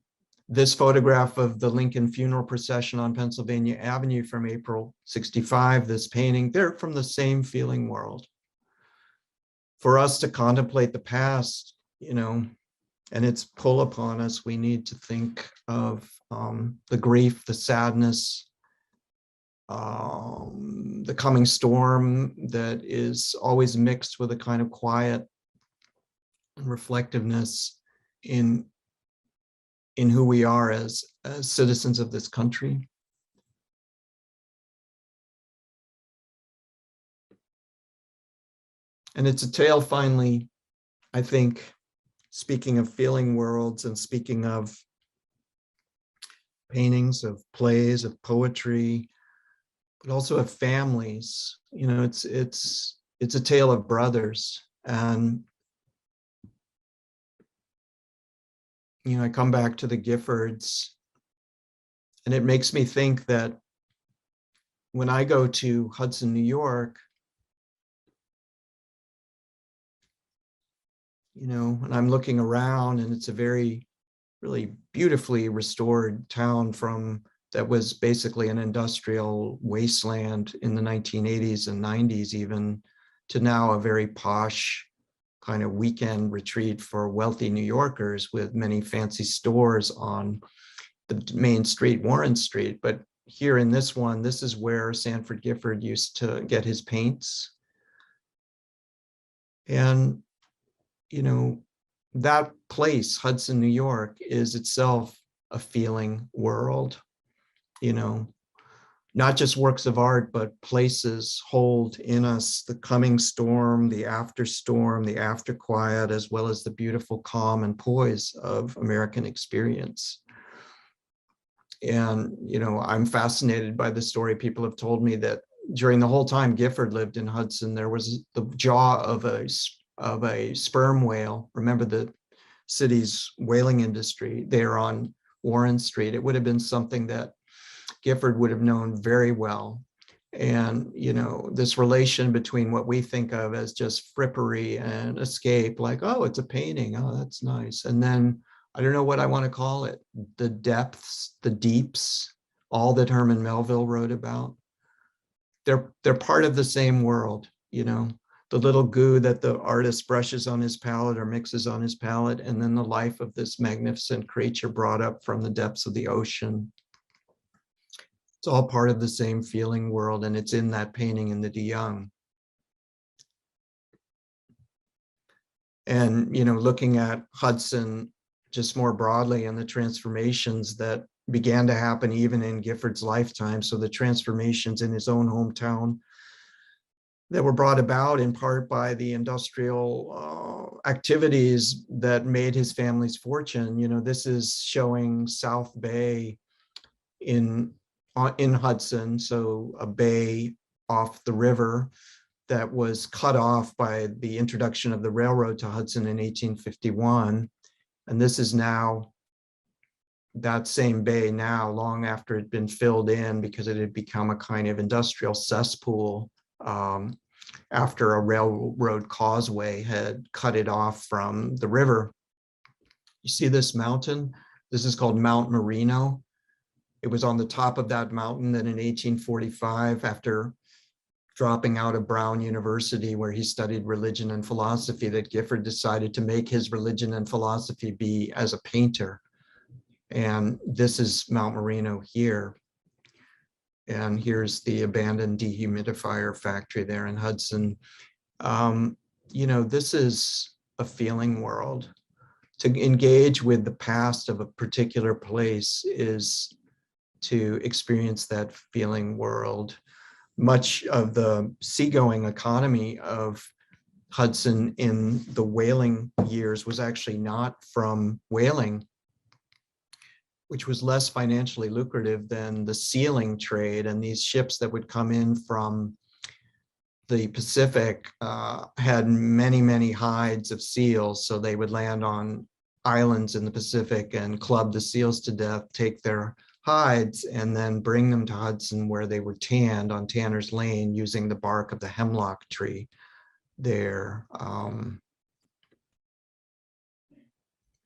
this photograph of the Lincoln funeral procession on Pennsylvania Avenue from April 65, this painting, they're from the same feeling world. For us to contemplate the past, you know, and its pull upon us, we need to think of the grief, the sadness, the coming storm that is always mixed with a kind of quiet and reflectiveness in who we are as citizens of this country. And it's a tale, finally, I think, speaking of feeling worlds and speaking of paintings, of plays, of poetry, but also of families. You know, it's a tale of brothers. And you know, I come back to the Giffords, and it makes me think that when I go to Hudson, New York, you know, and I'm looking around, and it's a very, really beautifully restored town from that was basically an industrial wasteland in the 1980s and 90s even, to now a very posh kind of weekend retreat for wealthy New Yorkers with many fancy stores on the main street, Warren Street. But here in this one, this is where Sanford Gifford used to get his paints. And you know, that place, Hudson, New York, is itself a feeling world, you know, not just works of art, but places hold in us the coming storm, the after quiet, as well as the beautiful calm and poise of American experience. And, you know, I'm fascinated by the story. People have told me that during the whole time Gifford lived in Hudson, there was the jaw of a sperm whale. Remember the city's whaling industry there on Warren Street. It would have been something that Gifford would have known very well. And, you know, this relation between what we think of as just frippery and escape, like, oh, it's a painting. Oh, that's nice. And then I don't know what I want to call it. The depths, the deeps, all that Herman Melville wrote about. They're part of the same world, you know. The little goo that the artist brushes on his palette or mixes on his palette, and then the life of this magnificent creature brought up from the depths of the ocean. It's all part of the same feeling world, and it's in that painting in the DeYoung. And, you know, looking at Hudson just more broadly and the transformations that began to happen even in Gifford's lifetime. So the transformations in his own hometown that were brought about in part by the industrial activities that made his family's fortune. You know, this is showing South Bay in Hudson, so a bay off the river that was cut off by the introduction of the railroad to Hudson in 1851. And this is now that same bay now, long after it had been filled in because it had become a kind of industrial cesspool after a railroad causeway had cut it off from the river. You see this mountain? This is called Mount Marino. It was on the top of that mountain that in 1845, after dropping out of Brown University, where he studied religion and philosophy, that Gifford decided to make his religion and philosophy be as a painter. And this is Mount Marino here. And here's the abandoned dehumidifier factory there in Hudson. You know, this is a feeling world. To engage with the past of a particular place is to experience that feeling world. Much of the seagoing economy of Hudson in the whaling years was actually not from whaling, which was less financially lucrative than the sealing trade and these ships that would come in from the Pacific had many, many hides of seals. So they would land on islands in the Pacific and club the seals to death, take their hides, and then bring them to Hudson where they were tanned on Tanner's Lane using the bark of the hemlock tree there.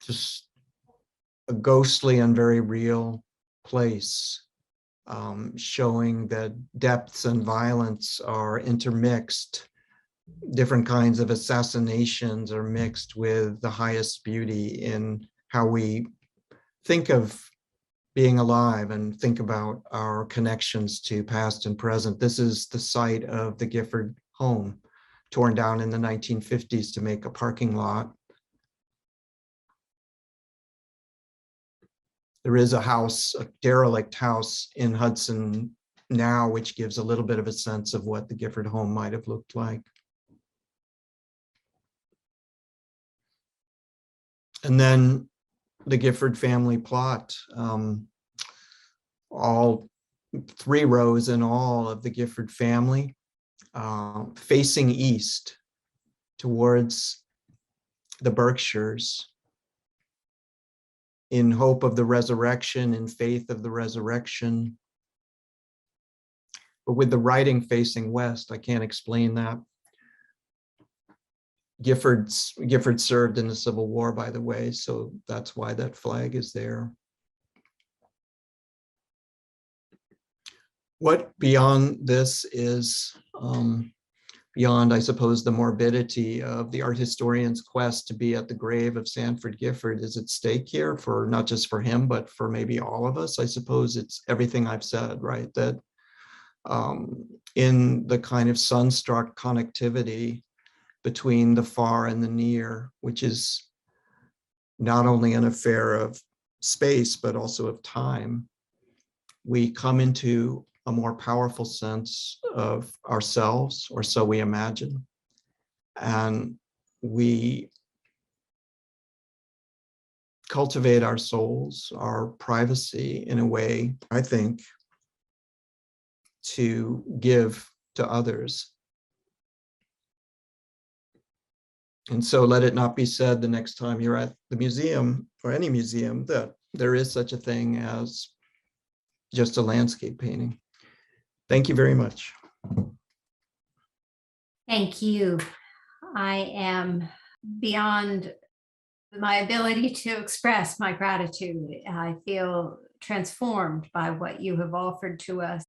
Just a ghostly and very real place, showing that depths and violence are intermixed. Different kinds of assassinations are mixed with the highest beauty in how we think of being alive and think about our connections to past and present. This is the site of the Gifford home, torn down in the 1950s to make a parking lot. There is a house, a derelict house in Hudson now, which gives a little bit of a sense of what the Gifford home might have looked like. And then the Gifford family plot, all 3 rows in all of the Gifford family, facing east towards the Berkshires, in hope of the resurrection, in faith of the resurrection. But with the writing facing west, I can't explain that. Gifford served in the Civil War, by the way, so that's why that flag is there. What beyond this is beyond, I suppose, the morbidity of the art historian's quest to be at the grave of Sanford Gifford is at stake here, for not just for him, but for maybe all of us. I suppose it's everything I've said, right? That in the kind of sunstruck connectivity between the far and the near, which is not only an affair of space, but also of time, we come into a more powerful sense of ourselves, or so we imagine. And we cultivate our souls, our privacy in a way, I think, to give to others. And so let it not be said the next time you're at the museum or any museum that there is such a thing as just a landscape painting. Thank you very much. Thank you. I am beyond my ability to express my gratitude. I feel transformed by what you have offered to us.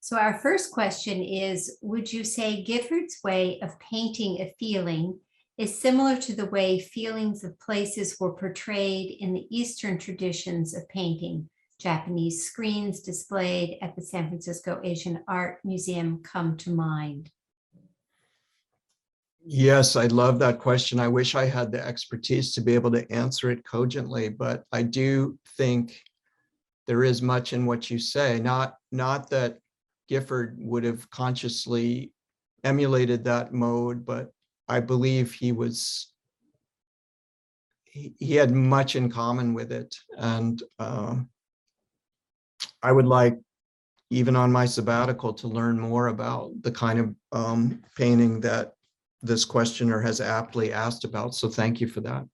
So our first question is, would you say Gifford's way of painting a feeling is similar to the way feelings of places were portrayed in the Eastern traditions of painting? Japanese screens displayed at the San Francisco Asian Art Museum come to mind. Yes, I love that question. I wish I had the expertise to be able to answer it cogently, but I do think there is much in what you say. Not that Gifford would have consciously emulated that mode, but I believe he had much in common with it. And I would like, even on my sabbatical, to learn more about the kind of painting that this questioner has aptly asked about. So thank you for that.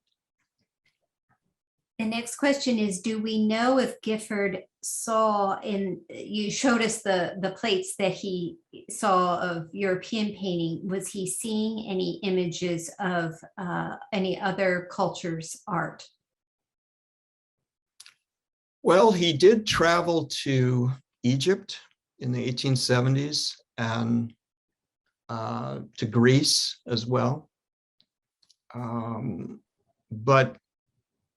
The next question is, do we know if Gifford saw you showed us the plates that he saw of European painting. Was he seeing any images of any other cultures' art? Well, he did travel to Egypt in the 1870s and to Greece as well. But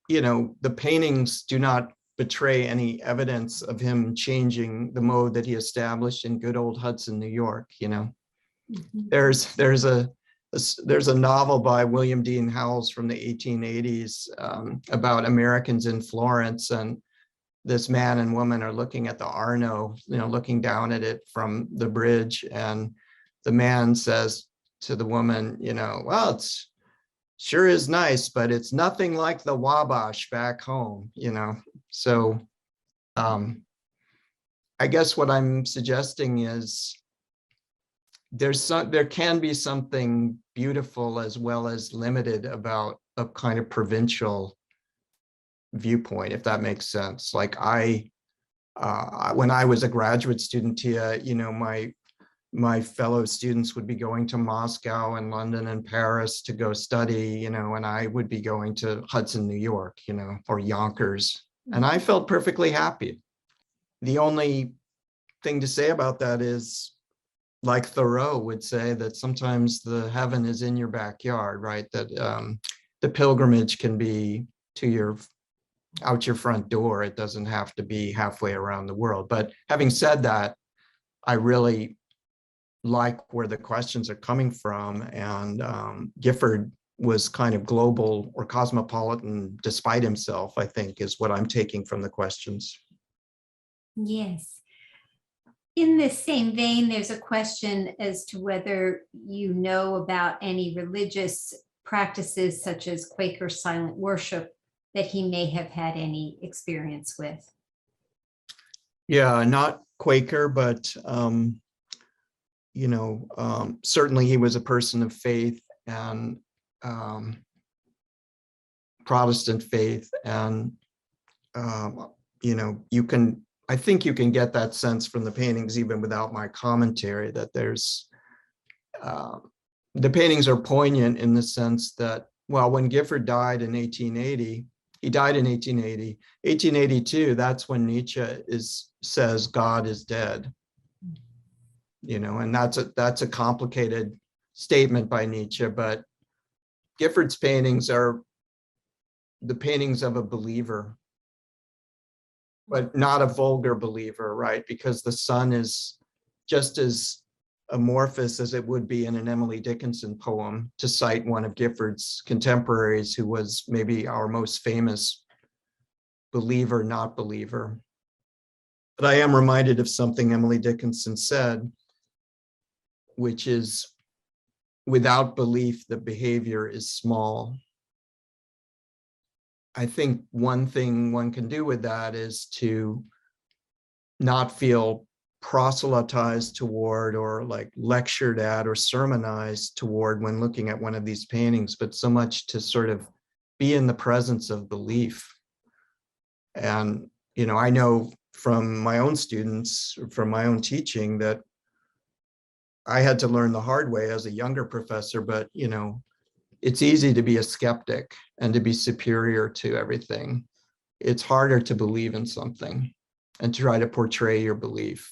the paintings do not betray any evidence of him changing the mode that he established in good old Hudson, New York. Mm-hmm. There's a novel by William Dean Howells from the 1880s about Americans in Florence, and this man and woman are looking at the Arno, looking down at it from the bridge, and the man says to the woman, well, it's sure is nice, but it's nothing like the Wabash back home, So I guess what I'm suggesting is there can be something beautiful as well as limited about a kind of provincial viewpoint, if that makes sense. Like when I was a graduate student here, my fellow students would be going to Moscow and London and Paris to go study, and I would be going to Hudson, New York, or Yonkers. And I felt perfectly happy. The only thing to say about that is, like Thoreau would say, that sometimes the heaven is in your backyard, right? That the pilgrimage can be out your front door. It doesn't have to be halfway around the world. But having said that, I really like where the questions are coming from. And Gifford was kind of global or cosmopolitan despite himself, I think, is what I'm taking from the questions. Yes. In this same vein, there's a question as to whether you know about any religious practices such as Quaker silent worship that he may have had any experience with. Yeah, not Quaker, but certainly he was a person of faith and Protestant faith, and I think you can get that sense from the paintings even without my commentary, that there's the paintings are poignant in the sense that, well, when Gifford died in 1880, he died in 1880. 1882, that's when Nietzsche says God is dead. And that's a complicated statement by Nietzsche, but Gifford's paintings are the paintings of a believer, but not a vulgar believer, right? Because the sun is just as amorphous as it would be in an Emily Dickinson poem, to cite one of Gifford's contemporaries who was maybe our most famous believer, not believer. But I am reminded of something Emily Dickinson said, which is, without belief, the behavior is small. I think one thing one can do with that is to not feel proselytized toward, or like lectured at or sermonized toward when looking at one of these paintings, but so much to sort of be in the presence of belief. And, I know from my own students, from my own teaching, that I had to learn the hard way as a younger professor, but, it's easy to be a skeptic and to be superior to everything. It's harder to believe in something and to try to portray your belief.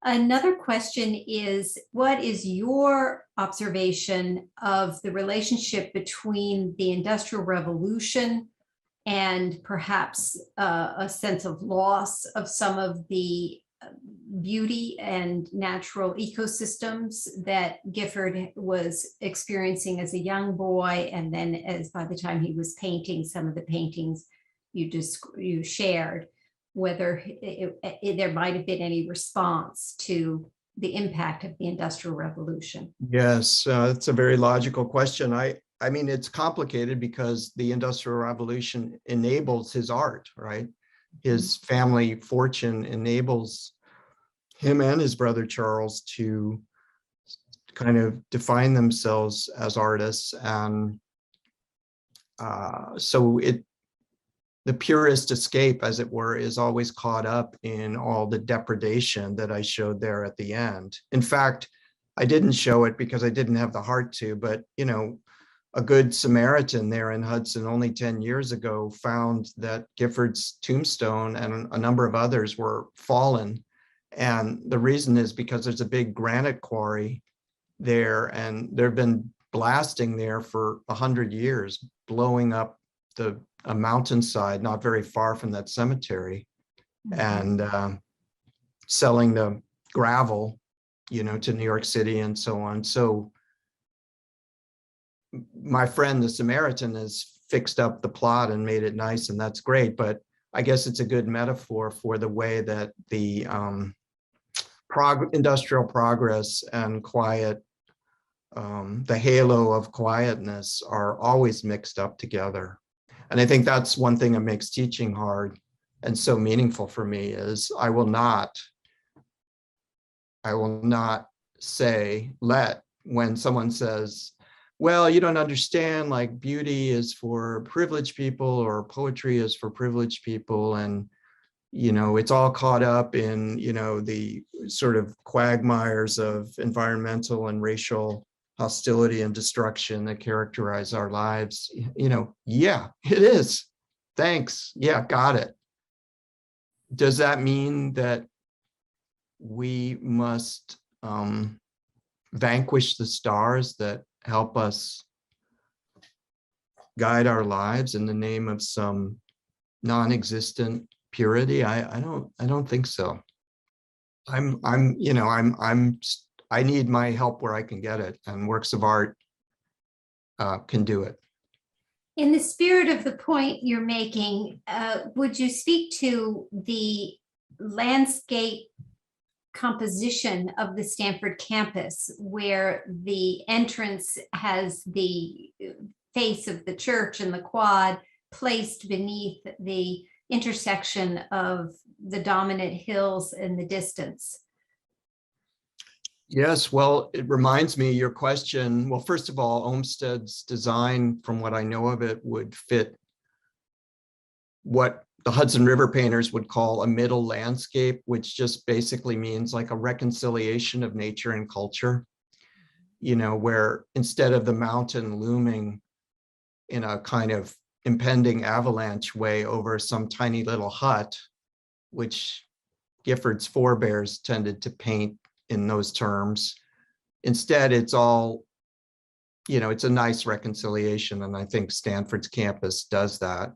Another question is, what is your observation of the relationship between the Industrial Revolution and perhaps a sense of loss of some of the beauty and natural ecosystems that Gifford was experiencing as a young boy, and then by the time he was painting some of the paintings you shared, whether there might have been any response to the impact of the Industrial Revolution? Yes, that's a very logical question. I mean, it's complicated because the Industrial Revolution enables his art, right? His family fortune enables him and his brother Charles to kind of define themselves as artists. And so the purest escape, as it were, is always caught up in all the depredation that I showed there at the end. In fact, I didn't show it because I didn't have the heart to, but, a good Samaritan there in Hudson only 10 years ago found that Gifford's tombstone and a number of others were fallen. And the reason is because there's a big granite quarry there, and they've been blasting there for 100 years, blowing up a mountainside not very far from that cemetery, and selling the gravel, to New York City and so on. So my friend, the Samaritan, has fixed up the plot and made it nice, and that's great. But I guess it's a good metaphor for the way that the industrial progress and quiet, the halo of quietness, are always mixed up together. And I think that's one thing that makes teaching hard and so meaningful for me, is I will not I will not when someone says, well, you don't understand, like beauty is for privileged people or poetry is for privileged people. And, it's all caught up in, the sort of quagmires of environmental and racial hostility and destruction that characterize our lives. Yeah, it is. Thanks. Yeah, got it. Does that mean that we must vanquish the stars that help us guide our lives in the name of some non-existent purity? I don't think so. I need my help where I can get it, and works of art can do it. In the spirit of the point you're making, would you speak to the landscape composition of the Stanford campus, where the entrance has the face of the church and the quad placed beneath the intersection of the dominant hills in the distance? Yes, well, it reminds me, your question, well, first of all, Olmsted's design, from what I know of it, would fit what the Hudson River painters would call a middle landscape, which just basically means like a reconciliation of nature and culture, where instead of the mountain looming in a kind of impending avalanche way over some tiny little hut, which Gifford's forebears tended to paint in those terms. Instead, it's all, it's a nice reconciliation. And I think Stanford's campus does that.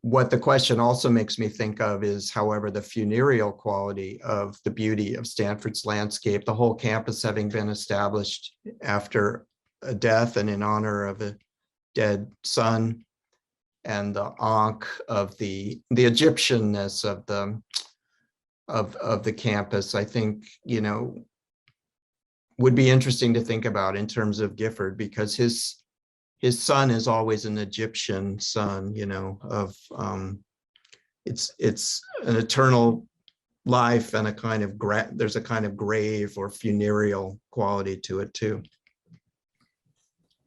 What the question also makes me think of is, however, the funereal quality of the beauty of Stanford's landscape, the whole campus having been established after a death and in honor of a dead son, and the ankh of the Egyptianness of the campus, I think, would be interesting to think about in terms of Gifford, because his son is always an Egyptian son, of it's an eternal life, and a kind of there's a kind of grave or funereal quality to it too.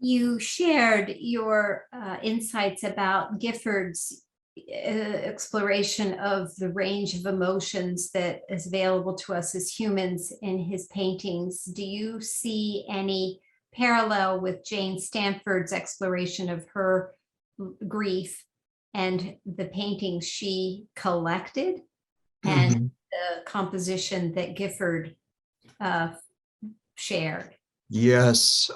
You shared your insights about Gifford's exploration of the range of emotions that is available to us as humans in his paintings. Do you see any parallel with Jane Stanford's exploration of her grief and the paintings she collected and the composition that Gifford shared? Yes.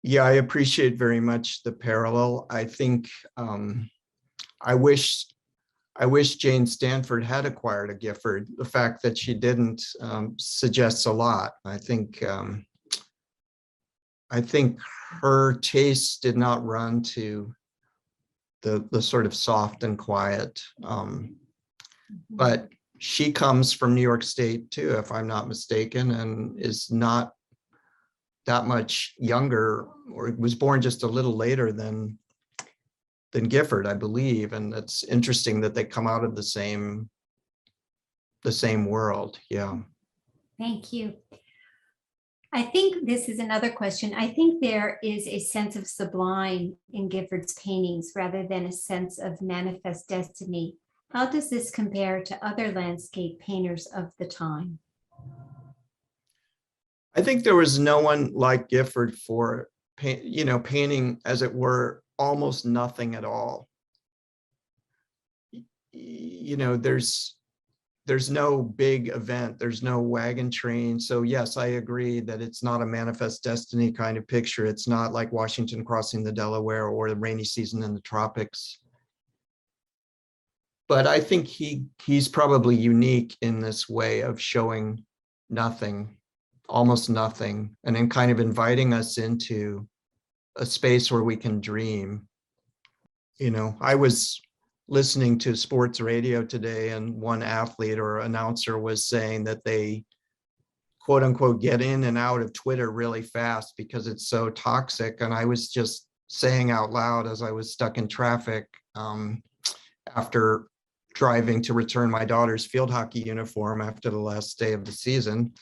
Yeah, I appreciate very much the parallel. I think I wish Jane Stanford had acquired a Gifford. The fact that she didn't suggests a lot. I think her taste did not run to the sort of soft and quiet. But she comes from New York State too, if I'm not mistaken, and is not that much younger, or was born just a little later than Gifford, I believe. And it's interesting that they come out of the same world. Yeah. Thank you. I think this is another question. I think there is a sense of sublime in Gifford's paintings rather than a sense of manifest destiny. How does this compare to other landscape painters of the time? I think there was no one like Gifford for painting, as it were, almost nothing at all. There's no big event, there's no wagon train. So yes, I agree that it's not a manifest destiny kind of picture. It's not like Washington crossing the Delaware or the rainy season in the tropics. But I think he's probably unique in this way of showing nothing, almost nothing, and then kind of inviting us into a space where we can dream. I was listening to sports radio today, and one athlete or announcer was saying that they, quote unquote, get in and out of Twitter really fast because it's so toxic. And I was just saying out loud, as I was stuck in traffic after driving to return my daughter's field hockey uniform after the last day of the season.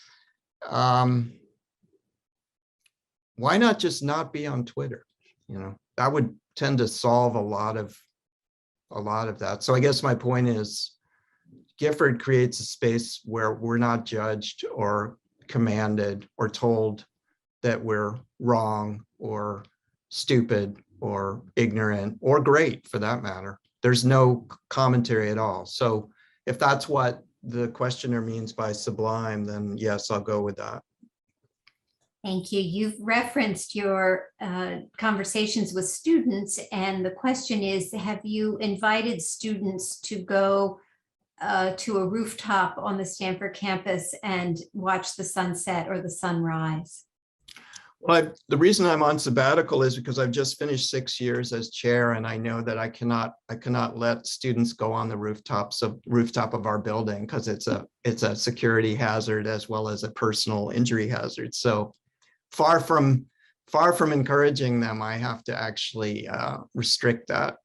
Why not just not be on Twitter? You know, that would tend to solve a lot of that. So I guess my point is, Gifford creates a space where we're not judged or commanded or told that we're wrong or stupid or ignorant or great, for that matter. There's no commentary at all. So if that's what the questioner means by sublime, then yes, I'll go with that. Thank you. You've referenced your conversations with students, and the question is, have you invited students to go to a rooftop on the Stanford campus and watch the sunset or the sunrise? Well, the reason I'm on sabbatical is because I've just finished 6 years as chair, and I know that I cannot let students go on the rooftop of our building, because it's a security hazard as well as a personal injury hazard. So far from encouraging them, I have to actually restrict that.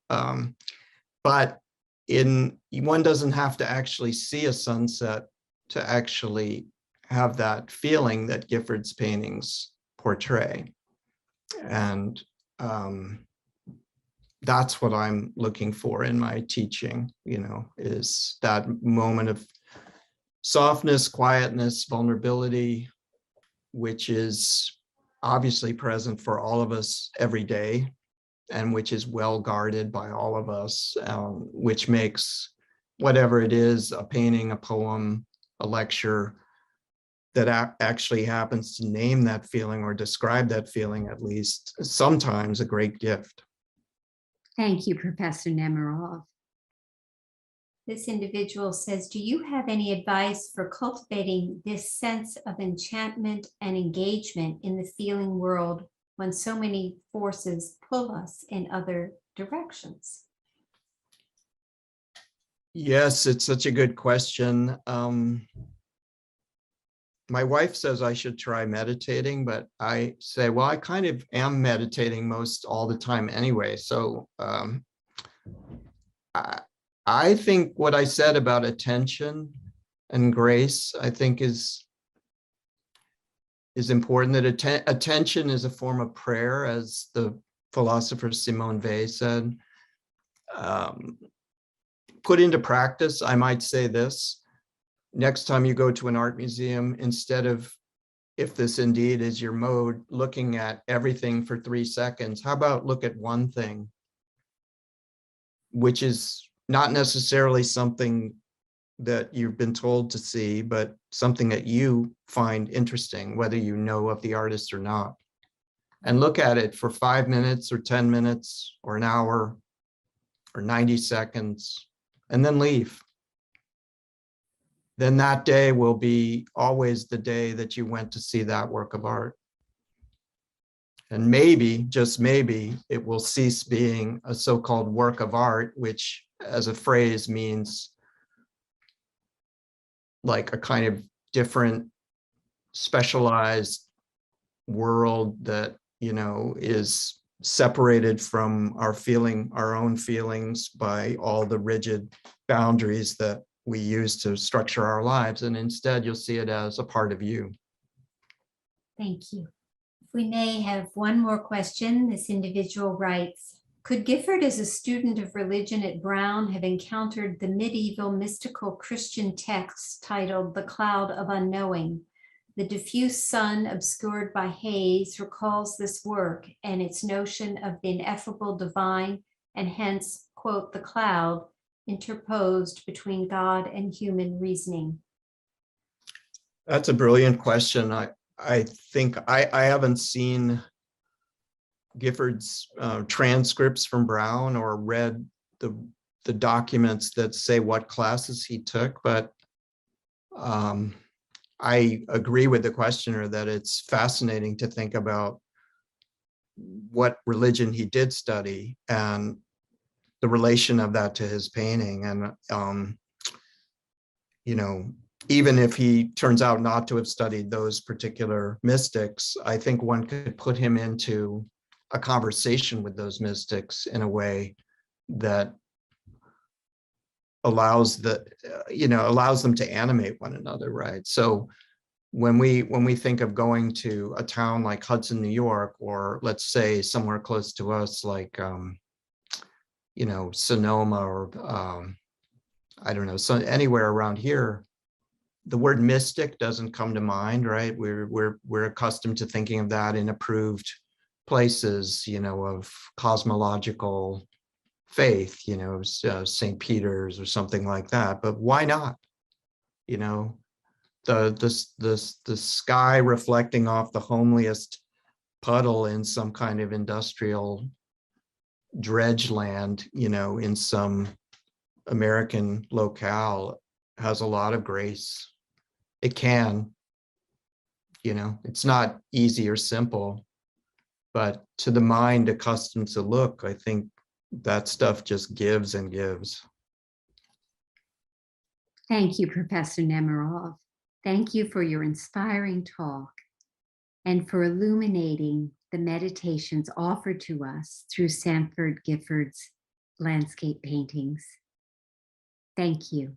But one doesn't have to actually see a sunset to actually have that feeling that Gifford's paintings portray. And that's what I'm looking for in my teaching, you know, is that moment of softness, quietness, vulnerability, which is obviously present for all of us every day, and which is well guarded by all of us, which makes whatever it is, a painting, a poem, a lecture, that actually happens to name that feeling or describe that feeling, at least sometimes, a great gift. Thank you, Professor Nemerov. This individual says, do you have any advice for cultivating this sense of enchantment and engagement in the feeling world when so many forces pull us in other directions? Yes, it's such a good question. My wife says I should try meditating, but I say, well, I kind of am meditating most all the time anyway. So I think what I said about attention and grace, I think is important. That attention is a form of prayer, as the philosopher Simone Weil said. Put into practice, I might say this: next time you go to an art museum, instead of, if this indeed is your mode, looking at everything for 3 seconds, how about look at one thing, which is not necessarily something that you've been told to see, but something that you find interesting, whether you know of the artist or not. And look at it for 5 minutes or 10 minutes or an hour or 90 seconds, and then leave. Then that day will be always the day that you went to see that work of art. And maybe, just maybe, it will cease being a so-called work of art, which as a phrase means like a kind of different specialized world that, you know, is separated from our own feelings by all the rigid boundaries that we use to structure our lives. And instead, you'll see it as a part of you. Thank you. If we may have one more question, this individual writes, could Gifford, as a student of religion at Brown, have encountered the medieval mystical Christian text titled The Cloud of Unknowing? The diffuse sun obscured by haze recalls this work and its notion of the ineffable divine, and hence, quote, the cloud interposed between God and human reasoning. That's a brilliant question. I think I haven't seen Gifford's transcripts from Brown or read the documents that say what classes he took, but I agree with the questioner that it's fascinating to think about what religion he did study and the relation of that to his painting. And, you know, even if he turns out not to have studied those particular mystics, I think one could put him into a conversation with those mystics in a way that allows allows them to animate one another, right? So when we think of going to a town like Hudson, New York, or let's say somewhere close to us, like Sonoma, or I don't know, so anywhere around here, the word mystic doesn't come to mind, right? We're accustomed to thinking of that in approved places, of cosmological faith, St. Peter's or something like that. But why not? The sky reflecting off the homeliest puddle in some kind of industrial dredge land, in some American locale, has a lot of grace. It can, it's not easy or simple, but to the mind accustomed to look, I think that stuff just gives and gives. Thank you, Professor Nemerov. Thank you for your inspiring talk and for illuminating the meditations offered to us through Sanford Gifford's landscape paintings. Thank you.